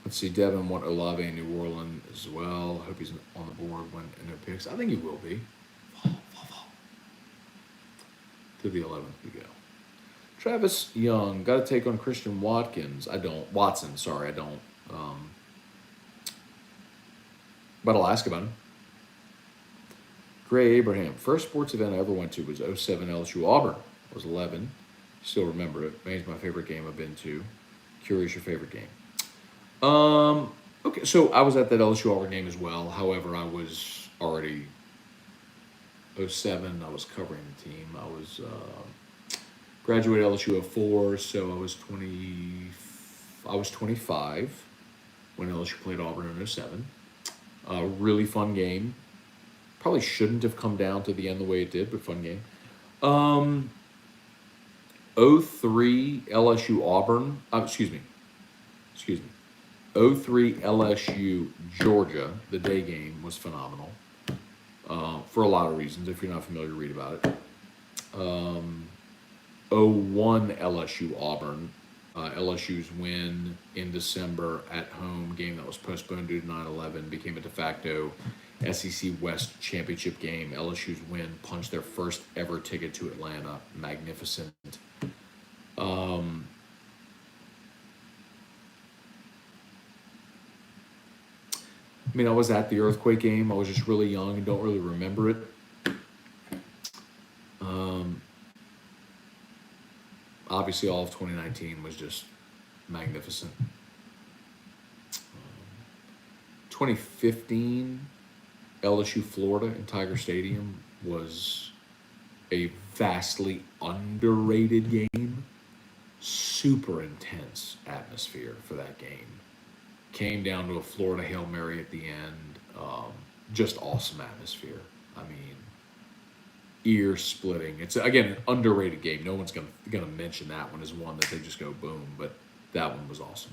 Let's see. Devin want Olave in New Orleans as well. Hope he's on the board when no picks. I think he will be. To the 11th we go. Travis Young, got to take on Christian Watkins. I don't. Watson, sorry, I don't. But I'll ask about him. Gray Abraham, first sports event I ever went to was 07 LSU Auburn. I was 11. Still remember it. Maine's my favorite game I've been to. Curious your favorite game. Okay, so I was at that LSU Auburn game as well. However, I was already 07. I was covering the team. I was graduated LSU 04, so I was 25 when LSU played Auburn in 07. Really fun game. Probably shouldn't have come down to the end the way it did, but fun game. 03 LSU Auburn. Excuse me. 03 LSU Georgia. The day game was phenomenal. For a lot of reasons. If you're not familiar, read about it. 01 LSU Auburn. LSU's win in December at home, game that was postponed due to 9/11, became a de facto SEC West championship game. LSU's win punched their first ever ticket to Atlanta. Magnificent. I mean, I was at the earthquake game. I was just really young and don't really remember it. Obviously, all of 2019 was just magnificent. 2015, LSU Florida in Tiger Stadium was a vastly underrated game. Super intense atmosphere for that game. Came down to a Florida Hail Mary at the end. Just awesome atmosphere. I mean, ear splitting. It's again an underrated game. No one's gonna mention that one as one that they just go boom, but that one was awesome.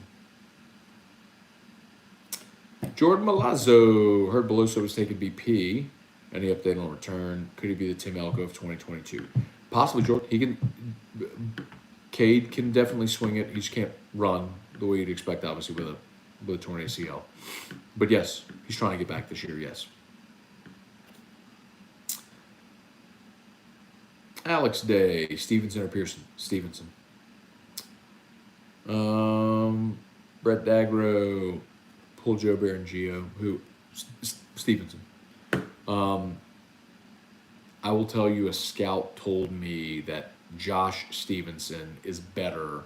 Jordan Malazzo, heard Beloso was taking BP. Any update on return? Could he be the Tim Elko of 2022? Possibly, Jordan. He can. Cade can definitely swing it. He just can't run the way you'd expect, obviously, with a torn ACL. But yes, he's trying to get back this year. Yes. Alex Day, Stevenson or Pearson? Stevenson. Brett Dagro, pull Joe Barangio, who? Stevenson. I will tell you, a scout told me that Josh Stevenson is better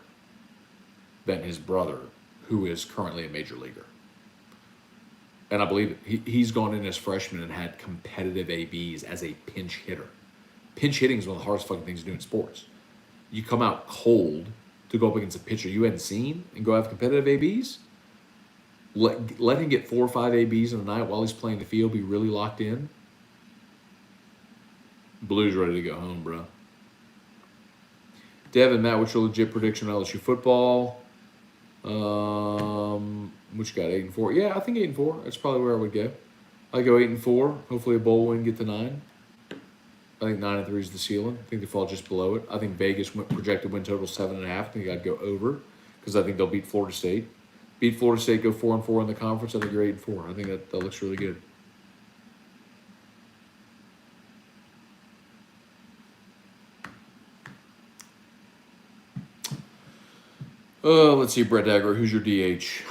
than his brother, who is currently a major leaguer. And I believe it. He's gone in as freshman and had competitive ABs as a pinch hitter. Pinch hitting is one of the hardest fucking things to do in sports. You come out cold to go up against a pitcher you hadn't seen and go have competitive ABs. Let him get 4 or 5 ABs in a night while he's playing the field, be really locked in. Blues ready to go home, bro. Devin, Matt, what's your legit prediction on LSU football? What you got, 8-4? Yeah, I think 8-4. That's probably where I would go. I go 8-4. Hopefully a bowl win, get to 9. I think 9-3 is the ceiling. I think they fall just below it. I think Vegas projected win total 7.5. I think I'd go over because I think they'll beat Florida State. Beat Florida State, go 4-4 in the conference. I think you're 8-4. I think that looks really good. Let's see, Brett Dagger. Who's your DH?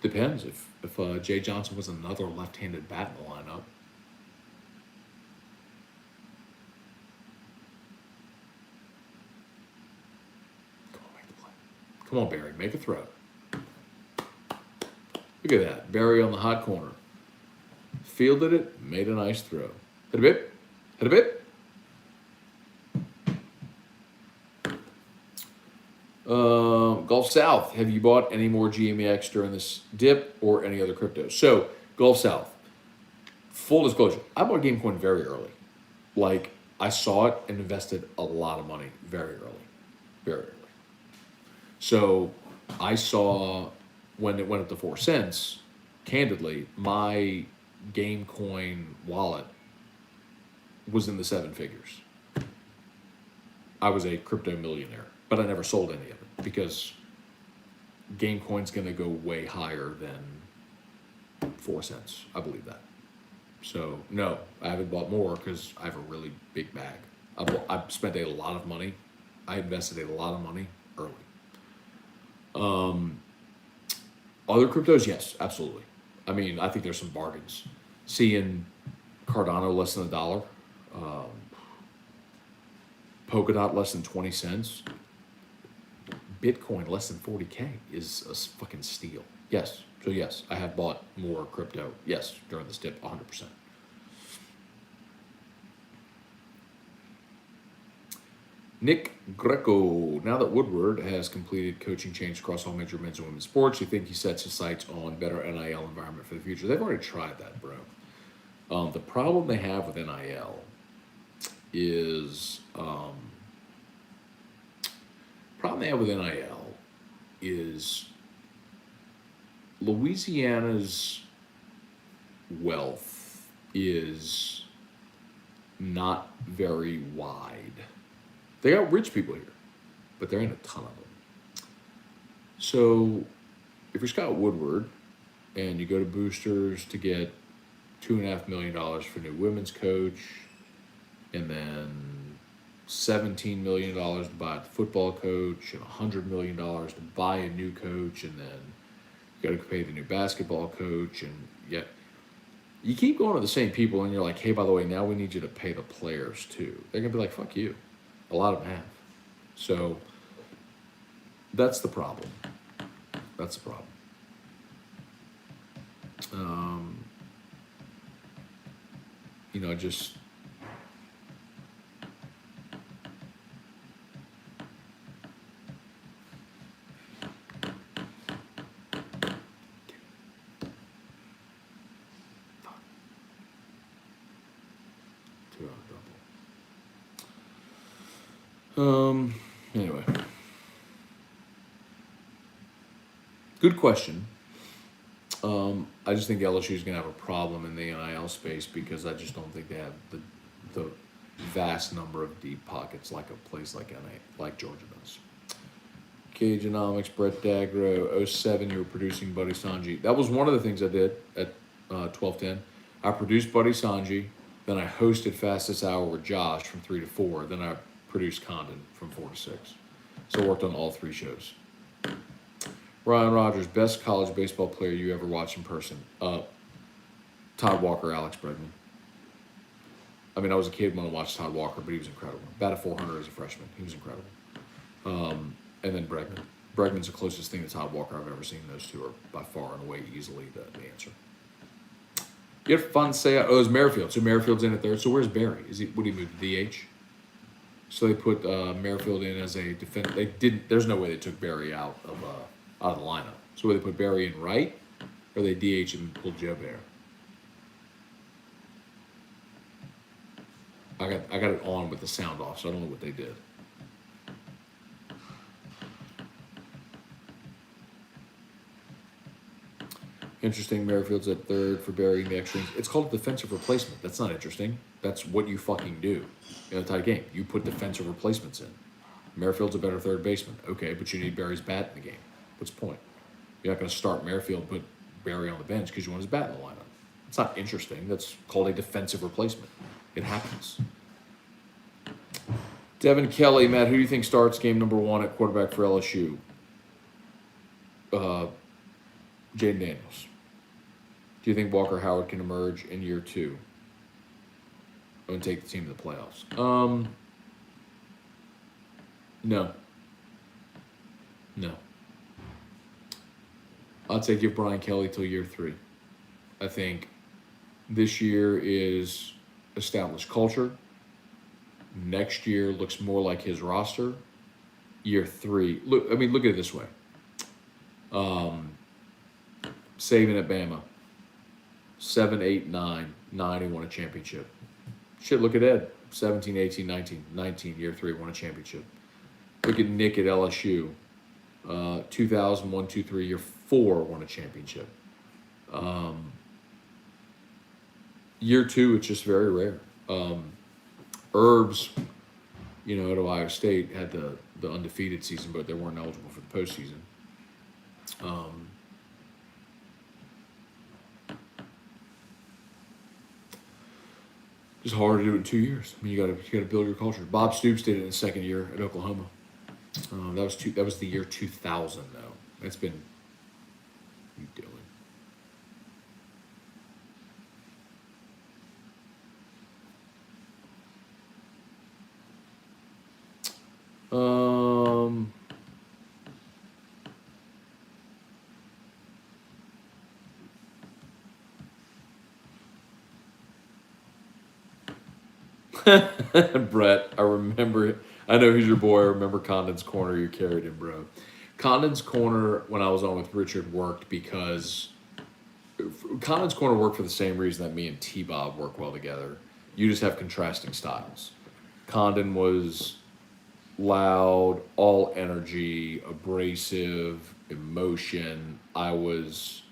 Depends. If Jay Johnson was another left-handed bat in the lineup. Come on, make the play. Come on, Barry. Make a throw. Look at that. Barry on the hot corner. Fielded it. Made a nice throw. Hit a bit. Hit a bit. Gulf South, have you bought any more GMEX during this dip or any other cryptos? So, Gulf South, full disclosure, I bought Gamecoin very early. Like, I saw it and invested a lot of money very early. Very early. So, I saw when it went up to 4 cents, candidly, my Gamecoin wallet was in the 7 figures. I was a crypto millionaire, but I never sold any of it because Gamecoin's going to go way higher than 4 cents. I believe that. So, no, I haven't bought more because I have a really big bag. I've spent a lot of money. I invested a lot of money early. Other cryptos, yes, absolutely. I mean, I think there's some bargains. Seeing Cardano less than $1, Polkadot less than 20 cents, Bitcoin less than 40K is a fucking steal. Yes, so yes, I have bought more crypto, yes, during this dip, 100%. Nick Greco, now that Woodward has completed coaching change across all major men's and women's sports, you think he sets his sights on better NIL environment for the future? They've already tried that, bro. The problem they have with NIL is Louisiana's wealth is not very wide. They got rich people here, but there ain't a ton of them. So if you're Scott Woodward and you go to Boosters to get $2.5 million for new women's coach, and then $17 million to buy a football coach, and $100 million to buy a new coach, and then you got to pay the new basketball coach, and yet you keep going to the same people, and you're like, hey, by the way, now we need you to pay the players too. They're gonna be like, fuck you. A lot of them have. So that's the problem. That's the problem. Just anyway. Good question. I just think LSU is going to have a problem in the NIL space because I just don't think they have the vast number of deep pockets like a place like Georgia does. Cageonomics, Brett Dagro, 07, you were producing Buddy Sanji. That was one of the things I did at 12:10. I produced Buddy Sanji, then I hosted Fastest Hour with Josh from 3 to 4, then I produced Condon from 4 to 6. So I worked on all 3 shows. Ryan Rogers, best college baseball player you ever watched in person? Todd Walker, Alex Bregman. I mean, I was a kid when I watched Todd Walker, but he was incredible. Batted 400 as a freshman. He was incredible. And then Bregman. Bregman's the closest thing to Todd Walker I've ever seen. Those two are by far and away easily the answer. You have fun say, oh, it's Merrifield. So Merrifield's in at third. So where's Barry? Would he move to DH? So they put Merrifield in as a defense. They didn't. There's no way they took Barry out of the lineup. So they put Barry in right, or they DH and pulled Joe Bear. I got it on with the sound off, so I don't know what they did. Interesting. Merrifield's at third for Barry in the extra innings. It's called defensive replacement. That's not interesting. That's what you fucking do in a tight game. You put defensive replacements in. Merrifield's a better third baseman. Okay, but you need Barry's bat in the game. What's the point? You're not going to start Merrifield and put Barry on the bench because you want his bat in the lineup. It's not interesting. That's called a defensive replacement. It happens. Devin Kelly, Matt, who do you think starts game number 1 at quarterback for LSU? Jaden Daniels. Do you think Walker Howard can emerge in year 2 and take the team to the playoffs? No. I'd say give Brian Kelly till year 3. I think this year is established culture. Next year looks more like his roster. Year 3, look at it this way. Saban at Bama. 7, 8, 9. 9, he won a championship. Shit, look at Ed. 17, 18, 19. 19, year 3, won a championship. Look at Nick at LSU. 2001, 2, 3, year 4, won a championship. Year 2, it's just very rare. Herbs, at Ohio State had the undefeated season, but they weren't eligible for the postseason. It's hard to do it in 2 years. I mean, you gotta build your culture. Bob Stoops did it in his second year at Oklahoma. That was the year 2000 though. That's been you doing. Brett, I know he's your boy. I remember Condon's Corner you carried him, bro. Condon's Corner, when I was on with Richard, worked because Condon's Corner worked for the same reason that me and T-Bob work well together. You just have contrasting styles. Condon was loud, all energy, abrasive, emotion. I was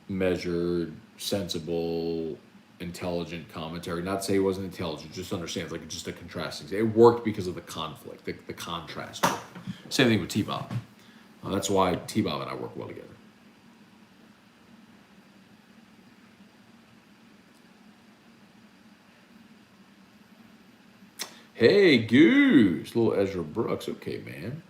measured, sensible, intelligent commentary. Not to say he wasn't intelligent, just understands like just a contrasting. It worked because of the conflict, the contrast. Same thing with T-Bob. That's why T-Bob and I work well together. Hey, Goose, little Ezra Brooks. Okay, man.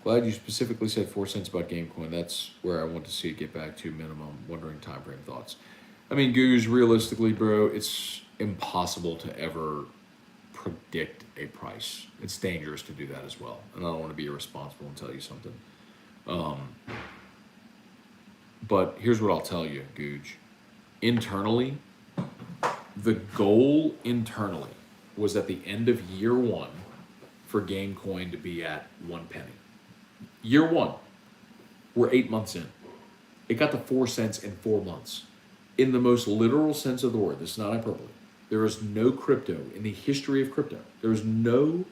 Glad you specifically said 4 cents about GameCoin. That's where I want to see it get back to minimum. Wondering time frame thoughts. I mean, Goose, realistically, bro, it's impossible to ever predict a price. It's dangerous to do that as well. And I don't want to be irresponsible and tell you something. But here's what I'll tell you, Googe. Internally, the goal internally was at the end of year 1 for GameCoin to be at 1 penny. Year 1, we're 8 months in. It got to 4 cents in 4 months. In the most literal sense of the word, this is not hyperbole. There is no crypto in the history of crypto. There is no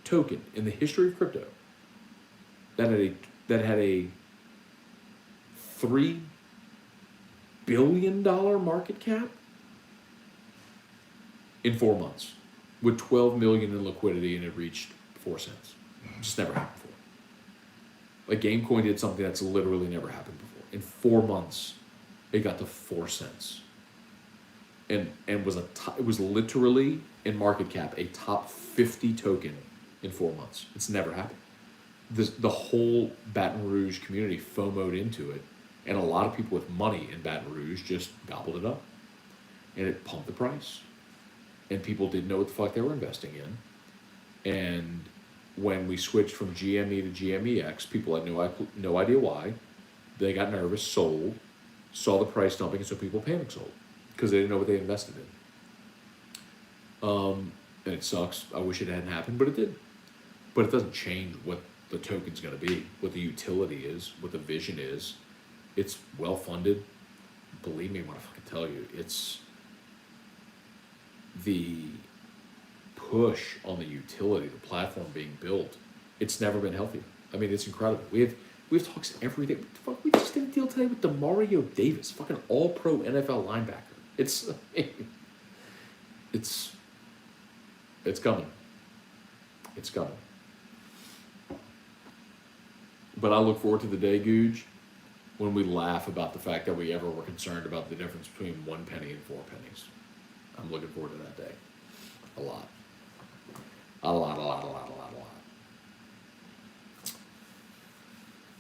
token in the history of crypto that had a $3 billion market cap in 4 months with 12 million in liquidity, and it reached 4 cents. Just never happened before. Like GameCoin did something that's literally never happened before. In 4 months, it got to 4 cents, and it was literally in market cap a top 50 token in 4 months. It's never happened. The whole Baton Rouge community FOMO'd into it, and a lot of people with money in Baton Rouge just gobbled it up, and it pumped the price, and people didn't know what the fuck they were investing in. And when we switched from GME to GMEX, people had no idea why. They got nervous, sold. Saw the price dumping, and so people panic sold because they didn't know what they invested in. And it sucks. I wish it hadn't happened, but it did. But it doesn't change what the token's going to be, what the utility is, what the vision is. It's well funded. Believe me when I fucking tell you, it's the push on the utility, the platform being built. It's never been healthier. I mean, it's incredible. We have talks every day. Fuck, we just did a deal today with Demario Davis, fucking all-pro NFL linebacker. It's coming. It's coming. But I look forward to the day, Googe, when we laugh about the fact that we ever were concerned about the difference between 1 penny and 4 pennies. I'm looking forward to that day. A lot.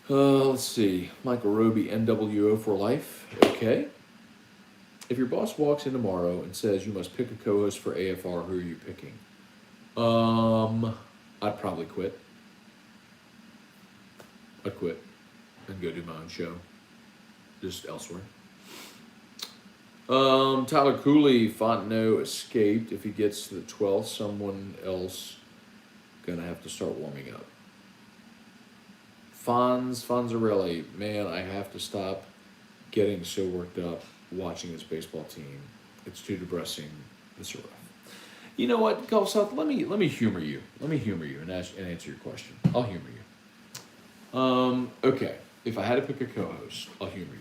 Let's see. Michael Roby, NWO for life. Okay. If your boss walks in tomorrow and says you must pick a co-host for AFR, who are you picking? I'd probably quit. I'd quit and go do my own show. Just elsewhere. Tyler Cooley, Fontenot escaped. If he gets to the 12th, someone else gonna have to start warming up. Fonzarelli, man, I have to stop getting so worked up watching this baseball team. It's too depressing. It's rough. You know what, Gulf South? Let me humor you. Let me humor you and answer your question. I'll humor you. Okay. If I had to pick a co-host, I'll humor you.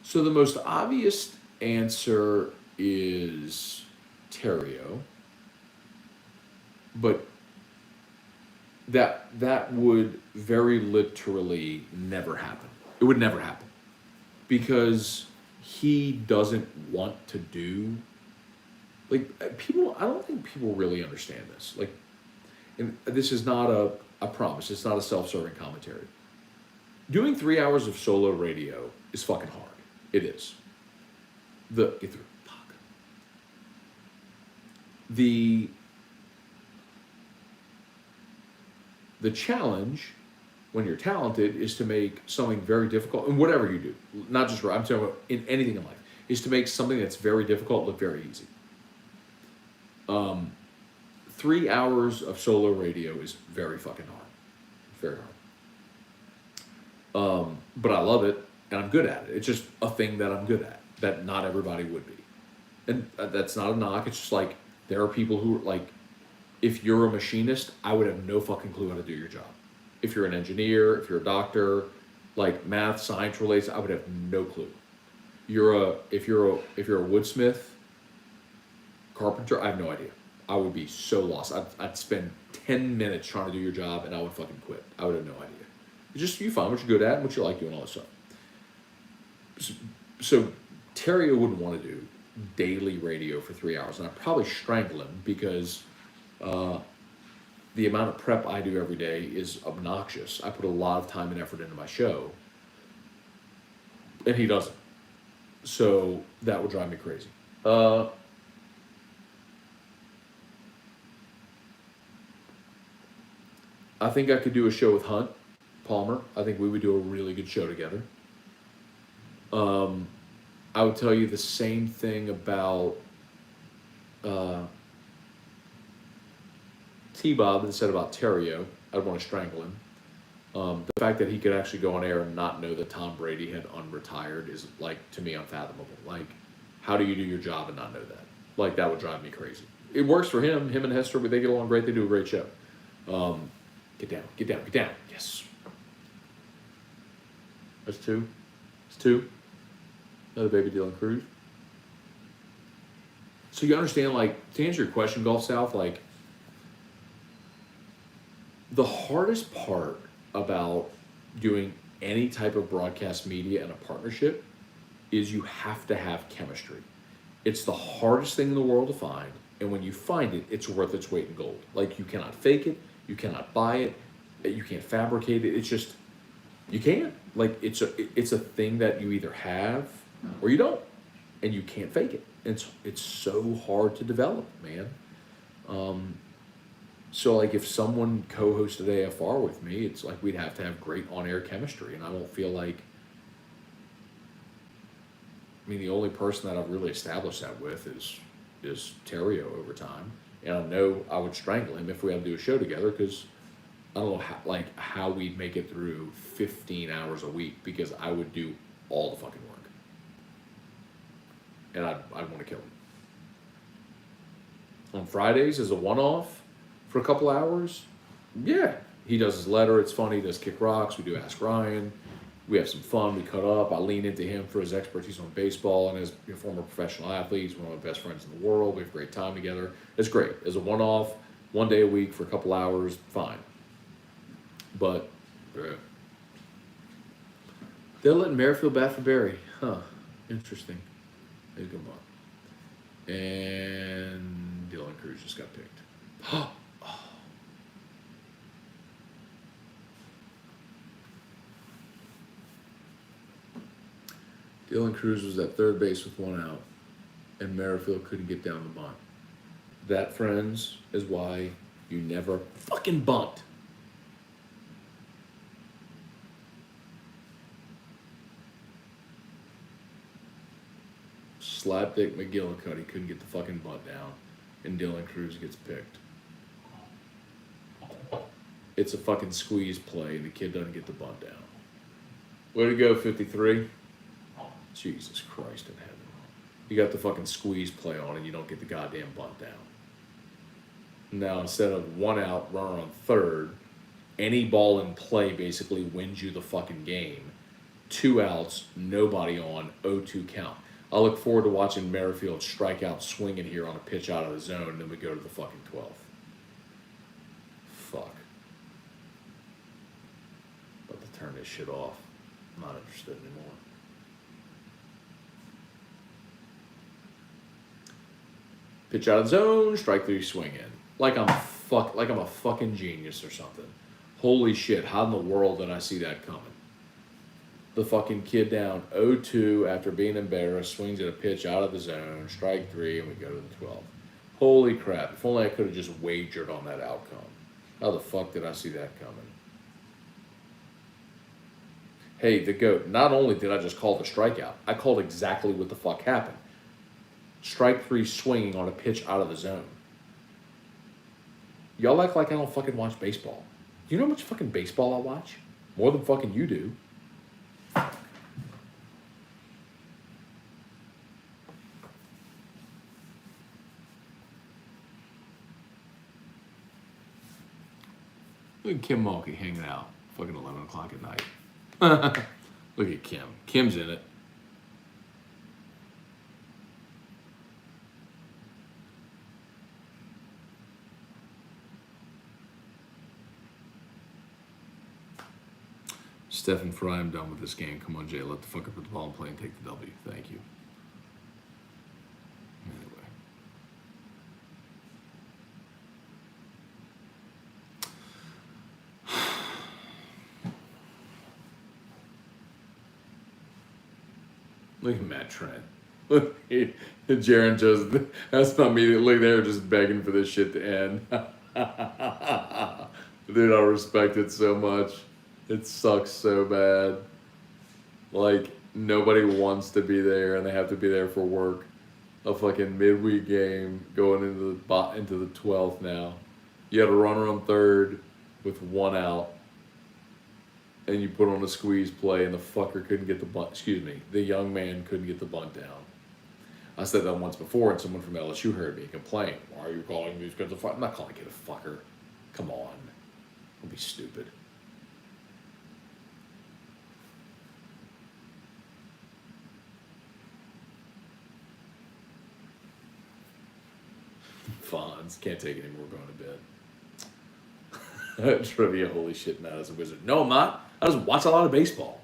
So the most obvious answer is Terrio, but that would very literally never happen. It would never happen because he doesn't want to do, like, people. I don't think people really understand this. Like, and this is not a promise. It's not a self-serving commentary. Doing 3 hours of solo radio is fucking hard. It is. The challenge when you're talented is to make something very difficult, and whatever you do, not just I'm talking about in anything in life, is to make something that's very difficult look very easy. 3 hours of solo radio is very fucking hard. Very hard. But I love it, and I'm good at it. It's just a thing that I'm good at, that not everybody would be. And that's not a knock. It's just like, there are people who, like, if you're a machinist, I would have no fucking clue how to do your job. If you're an engineer, if you're a doctor, like math, science related, I would have no clue. If you're a woodsmith, carpenter, I have no idea. I would be so lost. I'd spend 10 minutes trying to do your job, and I would fucking quit. I would have no idea. It's just, you find what you're good at and what you like doing, all this stuff. So Terrio wouldn't want to do daily radio for 3 hours, and I'd probably strangle him because the amount of prep I do every day is obnoxious. I put a lot of time and effort into my show, and he doesn't. So that would drive me crazy. I think I could do a show with Hunt Palmer. I think we would do a really good show together. I would tell you the same thing about T-Bob that said about Terrio. I'd want to strangle him. The fact that he could actually go on air and not know that Tom Brady had unretired is, like, to me, unfathomable. Like, how do you do your job and not know that? Like, that would drive me crazy. It works for him. Him and Hester, they get along great. They do a great show. Get down, get down, get down. Yes. That's two. It's two. Another baby Dylan Cruz. So you understand, like, to answer your question, Gulf South, like, the hardest part about doing any type of broadcast media and a partnership is you have to have chemistry. It's the hardest thing in the world to find, and when you find it, it's worth its weight in gold. Like, you cannot fake it, you cannot buy it, you can't fabricate it. It's just, you can't. Like, it's a thing that you either have or you don't, and you can't fake it. It's so hard to develop, man. So, like, if someone co-hosted AFR with me, it's like we'd have to have great on-air chemistry, and I don't feel like, I mean, the only person that I've really established that with is Terrio over time, and I know I would strangle him if we had to do a show together, because I don't know how we'd make it through 15 hours a week, because I would do all the fucking work, and I'd want to kill him. On Fridays as a one-off for a couple hours, yeah, he does his letter, it's funny, he does Kick Rocks, we do Ask Ryan, we have some fun, we cut up, I lean into him for his expertise on baseball, and as a former professional athlete, he's one of my best friends in the world, we have a great time together. It's great. As a one-off, 1 day a week for a couple hours, fine. But they're letting Merrifield bat for Barry. Huh. Interesting. Maybe come on. And Dylan Cruz just got picked. Oh. Dylan Cruz was at third base with one out, and Merrifield couldn't get down the bunt. That, friends, is why you never fucking bunt. Slapdick McGillicuddy couldn't get the fucking bunt down. and Dylan Cruz gets picked. It's a fucking squeeze play, and the kid doesn't get the bunt down. Way to go, 53. Jesus Christ in heaven. You got the fucking squeeze play on, and you don't get the goddamn bunt down. Now, instead of 1 out, runner on third, any ball in play basically wins you the fucking game. 2 outs, nobody on, 0-2 count. I look forward to watching Merrifield strike out swinging here on a pitch out of the zone, and then we go to the fucking 12th. Fuck. About to turn this shit off. I'm not interested anymore. Pitch out of the zone, strike 3, swing in. Like I'm a fucking genius or something. Holy shit, how in the world did I see that coming? The fucking kid down 0-2 after being embarrassed, swings at a pitch out of the zone, strike 3, and we go to the 12th. Holy crap, if only I could have just wagered on that outcome. How the fuck did I see that coming? Hey, the GOAT, not only did I just call the strikeout, I called exactly what the fuck happened. Strike 3 swinging on a pitch out of the zone. Y'all act like I don't fucking watch baseball. Do you know how much fucking baseball I watch? More than fucking you do. Look at Kim Mulkey hanging out. Fucking 11 o'clock at night. Look at Kim. Kim's in it. Stephen Fry, I'm done with this game. Come on, Jay. Let the fucker put the ball in play and take the W. Thank you. Anyway. Look at Matt Trent. Look at Jaron Joseph. That's not me. Look, they're just begging for this shit to end. Dude, I respect it so much. It sucks so bad. Like, nobody wants to be there, and they have to be there for work. A fucking midweek game going into the 12th now. You had a runner on third with 1 out, and you put on a squeeze play, and the fucker couldn't get the bunt. Excuse me, the young man couldn't get the bunt down. I said that once before, and someone from LSU heard me complain. Why are you calling these kids a fucker? I'm not calling a kid a fucker. Come on. Don't be stupid. Fonz. Can't take it anymore. Going to bed. Trivia. Holy shit, Matt is a wizard. No, I'm not. I just watch a lot of baseball.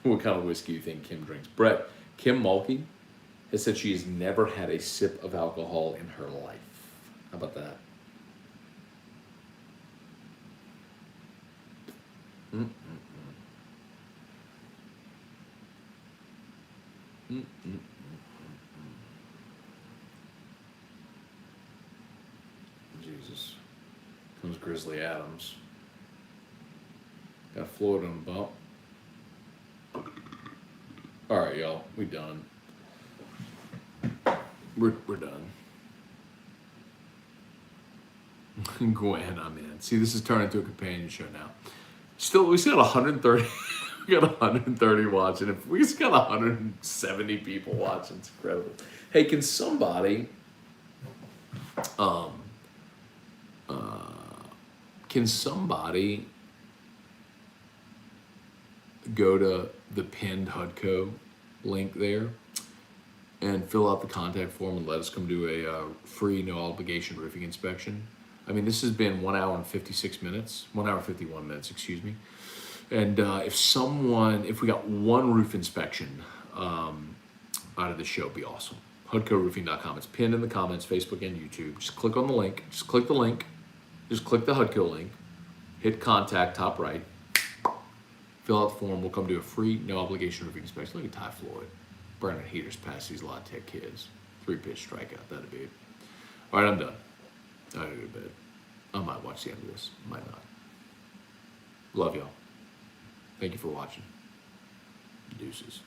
What kind of whiskey do you think Kim drinks? Brett, Kim Mulkey has said she has never had a sip of alcohol in her life. How about that? Mm-mm-mm. Mm-mm. Jesus. Comes Grizzly Adams. Got Floyd on the bump. All right, y'all. We done. We're done. Gwen, I'm in. See, this is turning into a companion show now. We still got 130. We got 130 watching. If we just got 170 people watching, it's incredible. Hey, can somebody go to the pinned HUDCO link there and fill out the contact form and let us come do a free, no obligation roofing inspection? I mean, this has been 1 hour and 56 minutes, 1 hour 51 minutes, excuse me. And if we got one roof inspection out of the show, it'd be awesome. HUDCOroofing.com. It's pinned in the comments, Facebook and YouTube. Just click on the link. Just click the link. Just click the HUDCO link. Hit contact, top right. Fill out the form. We'll come do a free, no obligation roofing inspection. Look at Ty Floyd. Burning heaters past these La Tech kids. 3-pitch strikeout. That'd be it. All right, I'm done. I gotta go to bed. I might watch the end of this. Might not. Love y'all. Thank you for watching. Deuces.